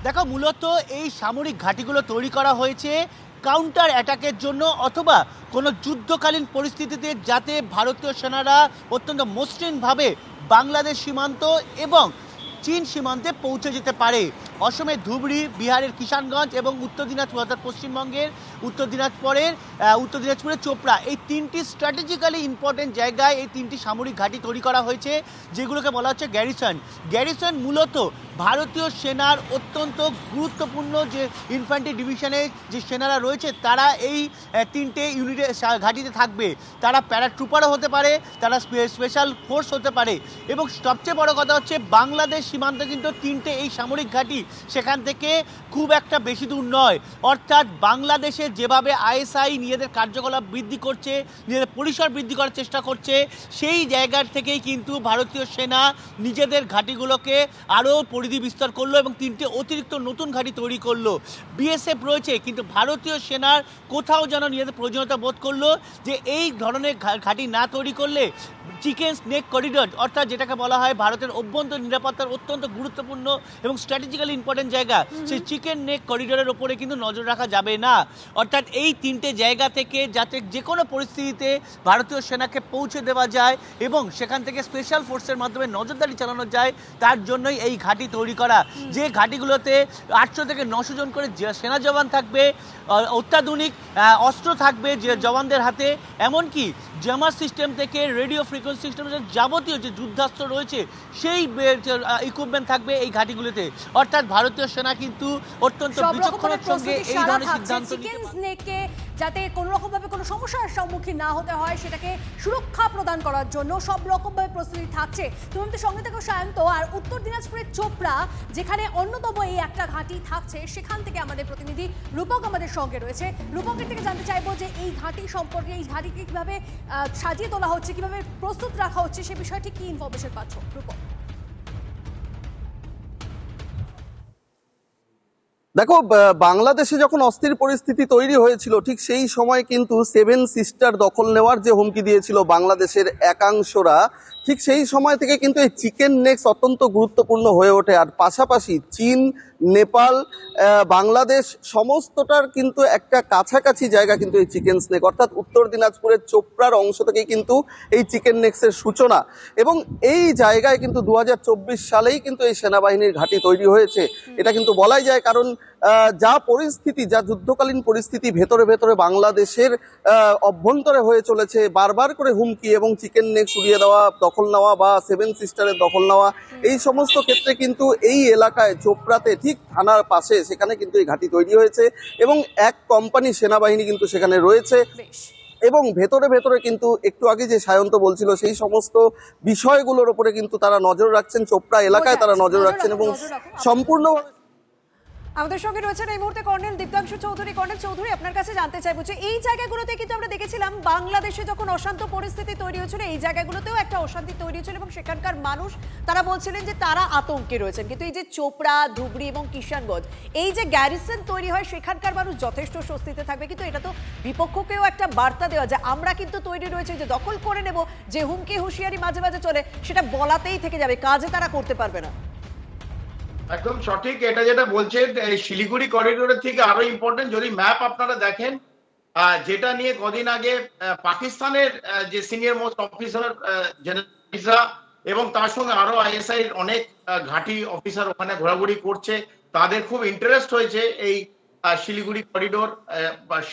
দেখো, মূলত এই সামরিক ঘাঁটিগুলো তৈরি করা হয়েছে কাউন্টার অ্যাটাকের জন্য অথবা কোনো যুদ্ধকালীন পরিস্থিতিতে যাতে ভারতীয় সেনারা অত্যন্ত মসৃণভাবে বাংলাদেশ সীমান্ত এবং চীন সীমান্তে পৌঁছে যেতে পারে। অসমের ধুবড়ি, বিহারের কিষানগঞ্জ এবং উত্তর দিনাজপুর অর্থাৎ পশ্চিমবঙ্গের উত্তর দিনাজপুরের চোপড়া, এই 3টি স্ট্র্যাটেজিক্যালি ইম্পর্টেন্ট জায়গায় এই 3টি সামরিক ঘাঁটি তৈরি করা হয়েছে যেগুলোকে বলা হচ্ছে গ্যারিসন। গ্যারিসন মূলত ভারতীয় সেনার অত্যন্ত গুরুত্বপূর্ণ যে ইনফ্যান্ট্রি ডিভিশনে যে সেনারা রয়েছে তারা এই 3টে ইউনিটে ঘাঁটিতে থাকবে। তারা প্যারাট্রুপারও হতে পারে, তারা স্পেশাল ফোর্স হতে পারে এবং সবচেয়ে বড় কথা হচ্ছে বাংলাদেশ সীমান্তে কিন্তু 3টে এই সামরিক ঘাঁটি সেখান থেকে খুব একটা বেশি দূর নয়। অর্থাৎ বাংলাদেশে যেভাবে আইএসআই নিজেদের কার্যকলাপ বৃদ্ধি করছে, নিজেদের পরিসর বৃদ্ধি করার চেষ্টা করছে, সেই জায়গার থেকেই কিন্তু ভারতীয় সেনা নিজেদের ঘাঁটিগুলোকে আরও পরিধি বিস্তার করলো এবং 3টে অতিরিক্ত নতুন ঘাঁটি তৈরি করলো। বিএসএফ রয়েছে কিন্তু ভারতীয় সেনার কোথাও যেন নিজেদের প্রয়োজনীয়তা বোধ করলো যে এই ধরনের ঘাঁটি না তৈরি করলে চিকেন স্নেক করিডোর অর্থাৎ যেটাকে বলা হয় ভারতের অভ্যন্তরীণ নিরাপত্তার অত্যন্ত গুরুত্বপূর্ণ এবং স্ট্র্যাটেজিক্যালি ইম্পর্টেন্ট জায়গা, সেই চিকেন নেক করিডোরের ওপরে কিন্তু নজর রাখা যাবে না। অর্থাৎ এই 3টে জায়গা থেকে যাতে যে কোনো পরিস্থিতিতে ভারতীয় সেনাকে পৌঁছে দেওয়া যায় এবং সেখান থেকে স্পেশাল ফোর্সের মাধ্যমে নজরদারি চালানো যায় তার জন্যই এই ঘাঁটি তৈরি করা। যে ঘাঁটিগুলোতে 800 থেকে 900 জন করে সেনা জওয়ান থাকবে, অত্যাধুনিক অস্ত্র থাকবে যে জওয়ানদের হাতে, এমনকি জামার সিস্টেম থেকে রেডিও ফ্রিকোয়েন্সি সিস্টেম যাবতীয় যে যুদ্ধাস্ত্র রয়েছে সেই ইকুইপমেন্ট থাকবে এই ঘাঁটিগুলিতে। অর্থাৎ ভারতীয় সেনা কিন্তু অত্যন্ত বিচক্ষণতার সঙ্গে এই ধরনের সিদ্ধান্ত নিতে, যাতে কোনো রকমভাবে কোনো সমস্যার সম্মুখীন না হতে হয় সেটাকে সুরক্ষা প্রদান করার জন্য সব রকমভাবে প্রস্তুতি থাকছে। তুমি তো সঙ্গে থেকে সায়ন্ত। আর উত্তর দিনাজপুরের চোপড়া, যেখানে অন্যতম এই একটা ঘাঁটি থাকছে, সেখান থেকে আমাদের প্রতিনিধি রূপক আমাদের সঙ্গে রয়েছে। রূপকের থেকে জানতে চাইবো যে এই ঘাঁটি সম্পর্কে, এই ঘাঁটিকে কিভাবে সাজিয়ে তোলা হচ্ছে, কিভাবে প্রস্তুত রাখা হচ্ছে, সে বিষয়টি কি ইনফরমেশন পাচ্ছ রূপক? দেখো, বাংলাদেশে যখন অস্থির পরিস্থিতি তৈরি হয়েছিল ঠিক সেই সময় কিন্তু 7 সিস্টার দখল নেওয়ার যে হুমকি দিয়েছিল বাংলাদেশের একাংশরা, ঠিক সেই সময় থেকে কিন্তু এই চিকেন নেক্স অত্যন্ত গুরুত্বপূর্ণ হয়ে ওঠে। আর পাশাপাশি চীন, নেপাল, বাংলাদেশ সমস্তটার কিন্তু একটা কাছাকাছি জায়গা কিন্তু এই চিকেন স্নেক, অর্থাৎ উত্তর দিনাজপুরের চোপড়ার অংশ থেকেই কিন্তু এই চিকেন নেক্সের সূচনা। এবং এই জায়গায় কিন্তু 2024 সালেই কিন্তু এই সেনাবাহিনীর ঘাঁটি তৈরি হয়েছে, এটা কিন্তু বলাই যায়। কারণ যা পরিস্থিতি, যা যুদ্ধকালীন পরিস্থিতি ভেতরে ভেতরে বাংলাদেশের অভ্যন্তরে হয়ে চলেছে, বারবার করে হুমকি এবং চিকেন নেক্স উড়িয়ে দেওয়া, দখল নেওয়া বা 7 সিস্টারের দখল নেওয়া, এই সমস্ত ক্ষেত্রে কিন্তু এই এলাকায় চোপড়াতে ঠিক থানার পাশে সেখানে কিন্তু এই ঘাঁটি তৈরি হয়েছে এবং এক কোম্পানি সেনাবাহিনী কিন্তু সেখানে রয়েছে। এবং ভেতরে ভেতরে কিন্তু একটু আগে যে সায়ন্ত বলছিল সেই সমস্ত বিষয়গুলোর উপরে কিন্তু তারা নজর রাখছেন, চোপড়া এলাকায় তারা নজর রাখছেন এবং সম্পূর্ণভাবে। আমাদের সঙ্গে রয়েছেন এই মুহূর্তে কর্নেল দীপ্তাংশু চৌধুরী। কর্নেল চৌধুরী, আপনার কাছে জানতে চাইবো যে এই জায়গাগুলোতে কিন্তু আমরা দেখেছিলাম বাংলাদেশে যখন অশান্ত পরিস্থিতি তৈরি হয়েছিল, এই জায়গাগুলোতেও একটা অশান্তি তৈরি হয়েছিল এবং সেখানকার মানুষ তারা বলছিলেন যে তারা আতঙ্কে রয়েছেন। কিন্তু এই যে চোপড়া, ধুবড়ি এবং কিষানগঞ্জ, এই যে গ্যারিসন তৈরি হয়, সেখানকার মানুষ যথেষ্ট স্বস্তিতে থাকবে। কিন্তু এটা তো বিপক্ষকেও একটা বার্তা দেওয়া যে আমরা কিন্তু তৈরি রয়েছে, যে দখল করে নেব, যে হুমকি হুঁশিয়ারি মাঝে মাঝে চলে সেটা বলাতেই থেকে যাবে, কাজে তারা করতে পারবে না। একদম সঠিক। এটা যেটা বলছেন শিলিগুড়ি করিডোরের থেকে আরো ইম্পর্টেন্ট, যদি ম্যাপ আপনারা দেখেন, যেটা নিয়ে কদিন আগে পাকিস্তানের যে সিনিয়র মোস্ট অফিসার জেনারেল এবং তার সঙ্গে আরো আইএসআই অনেক ঘাঁটি অফিসার ওখানে ঘোরাঘুরি করছে, তাদের খুব ইন্টারেস্ট হয়েছে এই শিলিগুড়ি করিডোর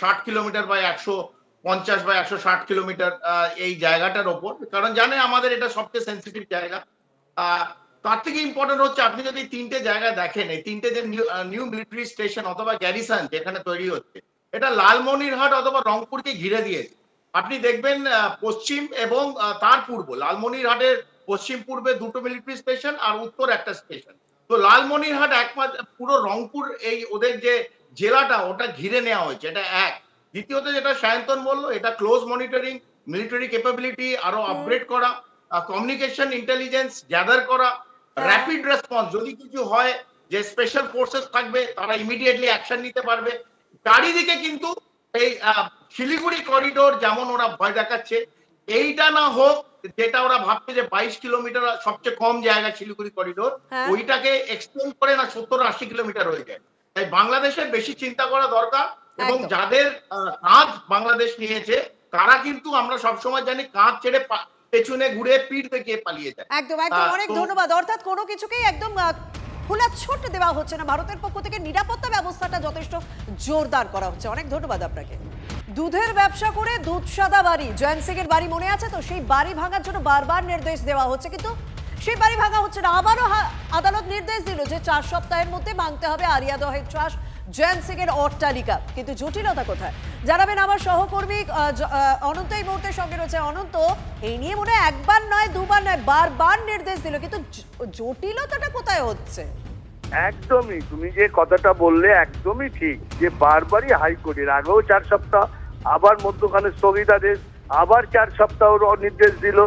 60 কিলোমিটার বা 150 বা 160 কিলোমিটার এই জায়গাটার ওপর। কারণ জানে আমাদের এটা সবচেয়ে সেন্সিটিভ জায়গা। তার থেকে ইম্পর্টেন্ট হচ্ছে আপনি যদি 3টে জায়গা দেখেন, এই 3টে যে নিউ মিলিটারি স্টেশন অথবা গ্যারিসন যেখানে তৈরি হচ্ছে, এটা লালমনিরহাট অথবা রংপুরকে ঘিরে দিয়েছে। আপনি দেখবেন পশ্চিম এবং তার পূর্ব, লালমনিরহাটের পশ্চিম পূর্বে 2টো মিলিটারি স্টেশন আর উত্তর একটা স্টেশন। তো লালমনিরহাট একমাত্র, পুরো রংপুর এই ওদের যে জেলাটা ওটা ঘিরে নেওয়া হয়েছে, এটা এক। দ্বিতীয়ত যেটা সায়ন্তন বললো, এটা ক্লোজ মনিটরিং, মিলিটারি ক্যাপাবিলিটি আরো আপগ্রেড করা, কমিউনিকেশন ইন্টেলিজেন্স গ্যাদার করা, র্যাপিড রেসপন্স, যদি কিছু হয় যে স্পেশাল ফোর্সেস থাকবে তারা ইমিডিয়েটলি অ্যাকশন নিতে পারবে। চারিদিকে কিন্তু এই শিলিগুড়ি করিডোর যেমন ওরা ভয় দেখাচ্ছে, এইটা না হোক যেটা ওরা ভাবছে যে 22 কিলোমিটার সবচেয়ে কম জায়গা শিলিগুড়ি করিডোর, ওইটাকে এক্সটেন্ড করে না 70-80 কিলোমিটার হয়ে যায়। তাই বাংলাদেশের বেশি চিন্তা করা দরকার এবং যাদের কাঁধ বাংলাদেশ নিয়েছে তারা কিন্তু আমরা সবসময় জানি কাঁধ ছেড়ে পেছনে ঘুরে পিঠ দেখিয়ে পালিয়ে যায়। একদম একদম, অনেক ধন্যবাদ। অর্থাৎ কোনো কিছুকেই একদম খোলা ছোট দেওয়া হচ্ছে না, ভারতের পক্ষ থেকে নিরাপত্তা ব্যবস্থাটা যথেষ্ট জোরদার করা হচ্ছে। অনেক ধন্যবাদ আপনাকে। দুধের ব্যবসা করে দুধসাদা বাড়ি, জয়ন্ত সিং এর বাড়ি মনে আছে তো? সেই বাড়ি ভাঙার জন্য বারবার নির্দেশ দেওয়া হচ্ছে, কিন্তু সেই বাড়ি ভাঙা হচ্ছে না। আবারও আদালত নির্দেশ দিল যে 4 সপ্তাহের মধ্যে ভাঙতে হবে আরিয়াদহ ট্রাস্ট জয়ন্ত সিং এর অট্টালিকা। কিন্তু জটিলতা কোথায় জানাবেন আমার সহকর্মী অনন্ত এই মুহূর্তে সঙ্গে রয়েছে। অনন্ত, এই নিয়ে মনে হয় একবার নয় দুবার নয় বারবার নির্দেশ দিল, কিন্তু জটিলতাটা কোথায় হচ্ছে? একদমই, তুমি যে কথাটা বললে একদমই ঠিক, যে বারবারই হাইকোর্টের আগেও 4 সপ্তাহ, আবার মধ্যখানে স্থগিতাদেশ, আবার 4 সপ্তাহ নির্দেশ দিল।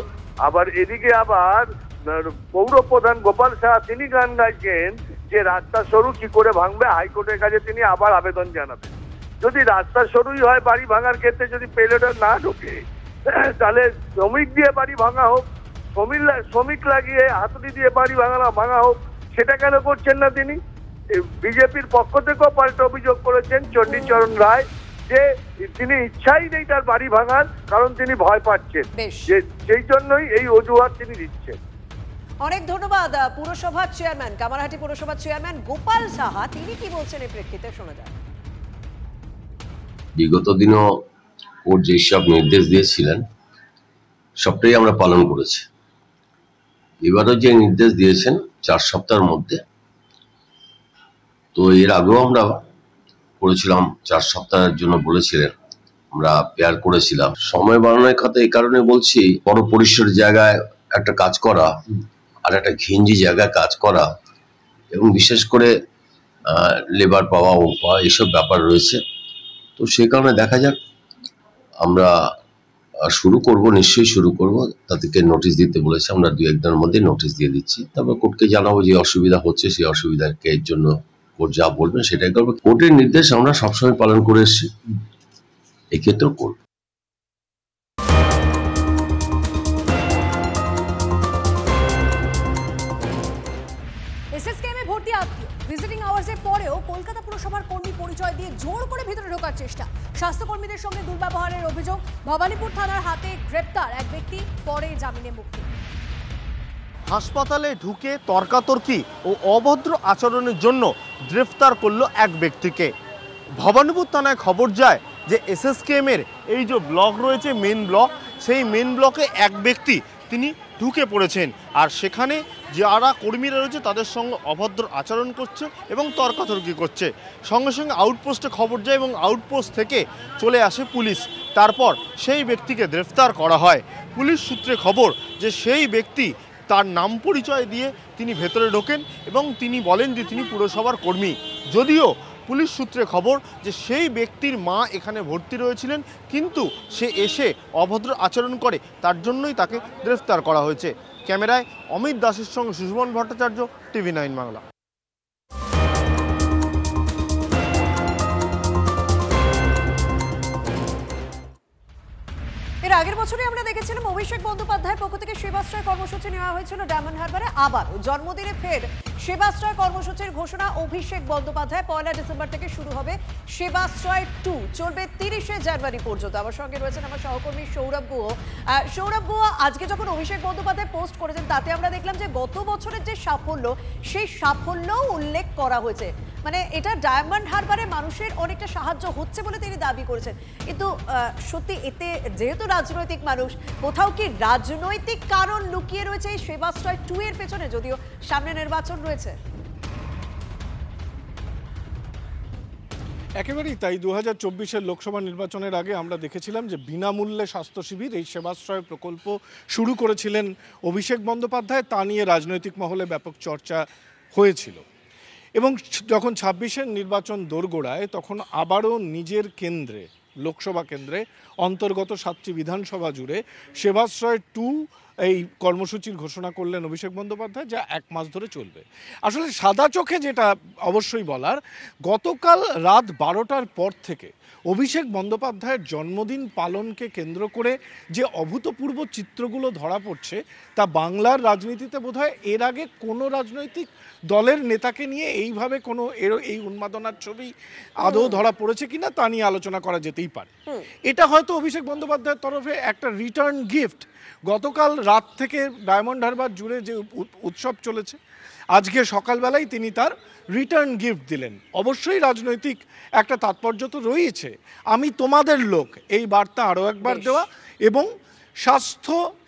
আবার এদিকে আবার পৌর প্রধান গোপাল সাহা তিনি গান গাইছেন যে রাস্তা সরু কি করে ভাঙবে, হাইকোর্টের কাছে তিনি আবার আবেদন জানাবেন। যদি রাস্তা সরুই হয় বাড়ি ভাঙার ক্ষেত্রে, যদি পেলেটার না ঢোকে, তাহলে শ্রমিক দিয়ে বাড়ি ভাঙা হোক, শ্রমিক লাগিয়ে হাতুড়ি দিয়ে বাড়ি ভাঙা হোক, সেটা কেন করছেন না তিনি? বিজেপির পক্ষ থেকেও পাল্টা অভিযোগ করেছেন চণ্ডীচরণ রায় যে তিনি ইচ্ছাই নেই তার বাড়ি ভাঙার, কারণ তিনি ভয় পাচ্ছেন, সেই জন্যই এই অজুহাত তিনি দিচ্ছেন। অনেক ধন্যবাদ। পুরসভার চেয়ারম্যান, কামারহাটি পুরসভার চেয়ারম্যান গোপাল সাহা, তিনি কি বলছেন এই প্রেক্ষিতে শোনা যায়। বিগত দিনও কোর্ট যেসব নির্দেশ দিয়েছিলেন সবটাই আমরা পালন করেছি। এবারও যে নির্দেশ দিয়েছেন 4 সপ্তাহের মধ্যে, তো এর আগেও আমরা করেছিলাম 4 সপ্তাহের জন্য বলেছিলেন, আমরা পেয়ার করেছিলাম। সময় বাড়ানোর কথা এই কারণে বলছি, বড় পরিসর জায়গায় একটা কাজ করা আর একটা ঘিঞ্জি জায়গায় কাজ করা, এবং বিশেষ করে লেবার পাওয়া এসব ব্যাপার রয়েছে। তো সেই কারণে দেখা যাক, আমরা শুরু করব, নিশ্চয়ই শুরু করব। তাদেরকে নোটিশ দিতে বলেছে, আমরা 2-1 দিনের মধ্যে নোটিশ দিয়ে দিচ্ছি। তারপর কোর্টকে জানাবো যে অসুবিধা হচ্ছে, সেই অসুবিধাকে এর জন্য কোর্ট যা বলবেন সেটাই করবো। কোর্টের নির্দেশ আমরা সবসময় পালন করে এসেছি, এক্ষেত্রেও করব। এসএসকেএমে ভর্তি আত্মীয় ভিজিটিং আওয়ার্সের পরেও কলকাতা পুরসভার কর্মী পরিচয় দিয়ে জোর করে ভিতরে ঢোকার চেষ্টা, স্বাস্থ্যকর্মীদের সঙ্গে দুর্ব্যবহারের অভিযোগ, ভবানীপুর থানার হাতে গ্রেপ্তার এক ব্যক্তি, পরে জামিনে মুক্তি। হাসপাতালে ঢুকে তর্কাতর্কি ও অভদ্র আচরণের জন্য গ্রেফতার করলো এক ব্যক্তিকে। ভবানীপুর থানায় খবর যায় যে এসএসকেএমের এই যে ব্লক রয়েছে, মেন ব্লক, সেই মেন ব্লকে এক ব্যক্তি তিনি ঢুকে পড়েছেন, আর সেখানে যারা কর্মীরা রয়েছে তাদের সঙ্গে অভদ্র আচরণ করছে এবং তর্কাতর্কি করছে। সঙ্গে সঙ্গে আউটপোস্টে খবর যায় এবং আউটপোস্ট থেকে চলে আসে পুলিশ। তারপর সেই ব্যক্তিকে গ্রেফতার করা হয়। পুলিশ সূত্রে খবর যে সেই ব্যক্তি তার নাম পরিচয় দিয়ে তিনি ভেতরে ঢোকেন এবং তিনি বলেন যে তিনি পুরসভার কর্মী। যদিও পুলিশ সূত্রে খবর যে সেই ব্যক্তির মা এখানে ভর্তি রয়েছিলেন, কিন্তু সে এসে অভদ্র আচরণ করে, তার জন্যই তাকে গ্রেফতার করা হয়েছে। ক্যামেরায় অমিত দাসের সঙ্গে সুশমন ভট্টাচার্য, TV9 বাংলা। এর আগের বছরে আমরা দেখেছিলাম অভিষেক বন্দ্যোপাধ্যায়ের পক্ষ থেকে সেবাশ্রয় কর্মসূচি নেওয়া হয়েছিল ডায়মন্ড হারবারে। আবার জন্মদিনে ফের সেবাশ্রয় কর্মসূচির ঘোষণা অভিষেক বন্দ্যোপাধ্যায়। 1 ডিসেম্বর থেকে শুরু হবে সেবাশ্রয় 2, চলবে 30শে জানুয়ারি পর্যন্ত। আমার সঙ্গে রয়েছেন আমার সহকর্মী সৌরভ গুহ। সৌরভ গুহ, আজকে যখন অভিষেক বন্দ্যোপাধ্যায় পোস্ট করেছেন তাতে আমরা দেখলাম যে গত বছরের যে সাফল্য, সেই সাফল্যও উল্লেখ করা হয়েছে। মানে এটা ডায়মন্ড হারবারে মানুষের অনেকটা সাহায্য হচ্ছে বলে তিনি দাবি করেছেন। কিন্তু সত্যি এতে যেহেতু রাজনৈতিক মানুষ, কোথাও কি রাজনৈতিক কারণ লুকিয়ে রয়েছে এই সেবাশ্রয় 2 এর পেছনে, যদিও সামনে নির্বাচন রয়েছে? একেবারেই তাই। 2024-এর লোকসভা নির্বাচনের আগে আমরা দেখেছিলাম যে বিনামূল্যে স্বাস্থ্য শিবির, এই সেবাশ্রয় প্রকল্প শুরু করেছিলেন অভিষেক বন্দ্যোপাধ্যায়। তা নিয়ে রাজনৈতিক মহলে ব্যাপক চর্চা হয়েছিল এবং যখন 26-এর নির্বাচন দোরগোড়ায়, তখন আবারও নিজের কেন্দ্রে, লোকসভা কেন্দ্রে অন্তর্গত 7টি বিধানসভা জুড়ে সেবাশ্রয় 2 এই কর্মসূচির ঘোষণা করলেন অভিষেক বন্দ্যোপাধ্যায়, যা 1 মাস ধরে চলবে। আসলে সাদা চোখে যেটা অবশ্যই বলার, গতকাল রাত 12টার পর থেকে অভিষেক বন্দ্যোপাধ্যায়ের জন্মদিন পালনকে কেন্দ্র করে যে অভূতপূর্ব চিত্রগুলো ধরা পড়ছে, তা বাংলার রাজনীতিতে বোধহয় এর আগে কোনো রাজনৈতিক দলের নেতাকে নিয়ে এইভাবে কোনো এই উন্মাদনার ছবি আদৌ ধরা পড়েছে কিনা তা নিয়ে আলোচনা করা যেতেই পারে। এটা হয়তো অভিষেক বন্দ্যোপাধ্যায়ের তরফে একটা রিটার্ন গিফট। গতকাল রাত থেকে ডায়মন্ড হারবার জুড়ে যে উৎসব চলেছে, আজকে সকালবেলায় তিনি তার রিটার্ন গিফট দিলেন। অবশ্যই রাজনৈতিক একটা তাৎপর্য তো রয়েছে। আমি তোমাদের লোক, এই বার্তা আরও একবার দেওয়া, এবং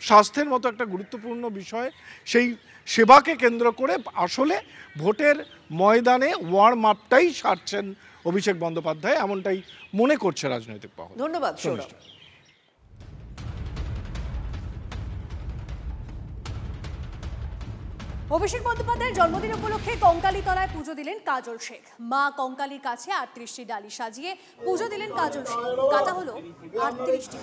স্বাস্থ্যের মতো একটা গুরুত্বপূর্ণ বিষয়, সেই সেবাকে কেন্দ্র করে আসলে ভোটের ময়দানে ওয়ার্ম আপটাই সারছেন অভিষেক বন্দ্যোপাধ্যায়, এমনটাই মনে করছে রাজনৈতিক মহল। ধন্যবাদ সৌরভ। অভিষেক বন্দ্যোপাধ্যায়ের জন্মদিন উপলক্ষে কঙ্কালীতলায় পুজো দিলেন কাজল শেখ। মা কঙ্কালীর কাছে 38টি ডালি সাজিয়ে পুজো দিলেন কাজল শেখ। কাটা হলো 38টি।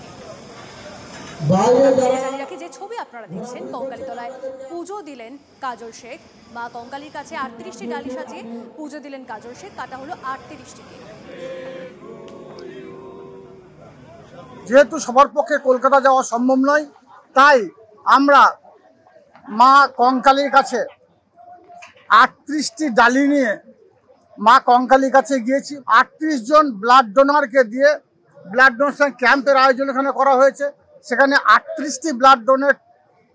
যে ছবি আপনারা দেখছেন, কঙ্কালীতলায় পুজো দিলেন কাজল শেখ। মা কঙ্কালীর কাছে 38টি ডালি সাজিয়ে পুজো দিলেন কাজল শেখ। কাটা হলো 38টি। যেহেতু সবার পক্ষে কলকাতা যাওয়া সম্ভব নয়, তাই আমরা মা কঙ্কালীর কাছে 38টি ডালি নিয়ে মা কঙ্কালীর কাছে গিয়েছি। 38 জন ব্লাড ডোনারকে দিয়ে ব্লাড ডোনেশন ক্যাম্পের আয়োজন এখানে করা হয়েছে। সেখানে 38টি ব্লাড ডোনেট,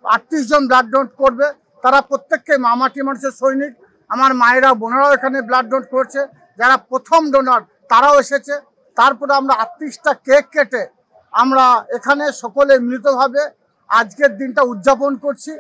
38 জন ব্লাড ডোনেট করবে। তারা প্রত্যেককে মামাটি মানুষের সৈনিক। আমার মায়েরা বোনেরাও এখানে ব্লাড ডোনেট করছে। যারা প্রথম ডোনার তারাও এসেছে। তারপরে আমরা 38টা কেক কেটে আমরা এখানে সকলে মিলিতভাবে আজকের দিনটা উদযাপন করছি।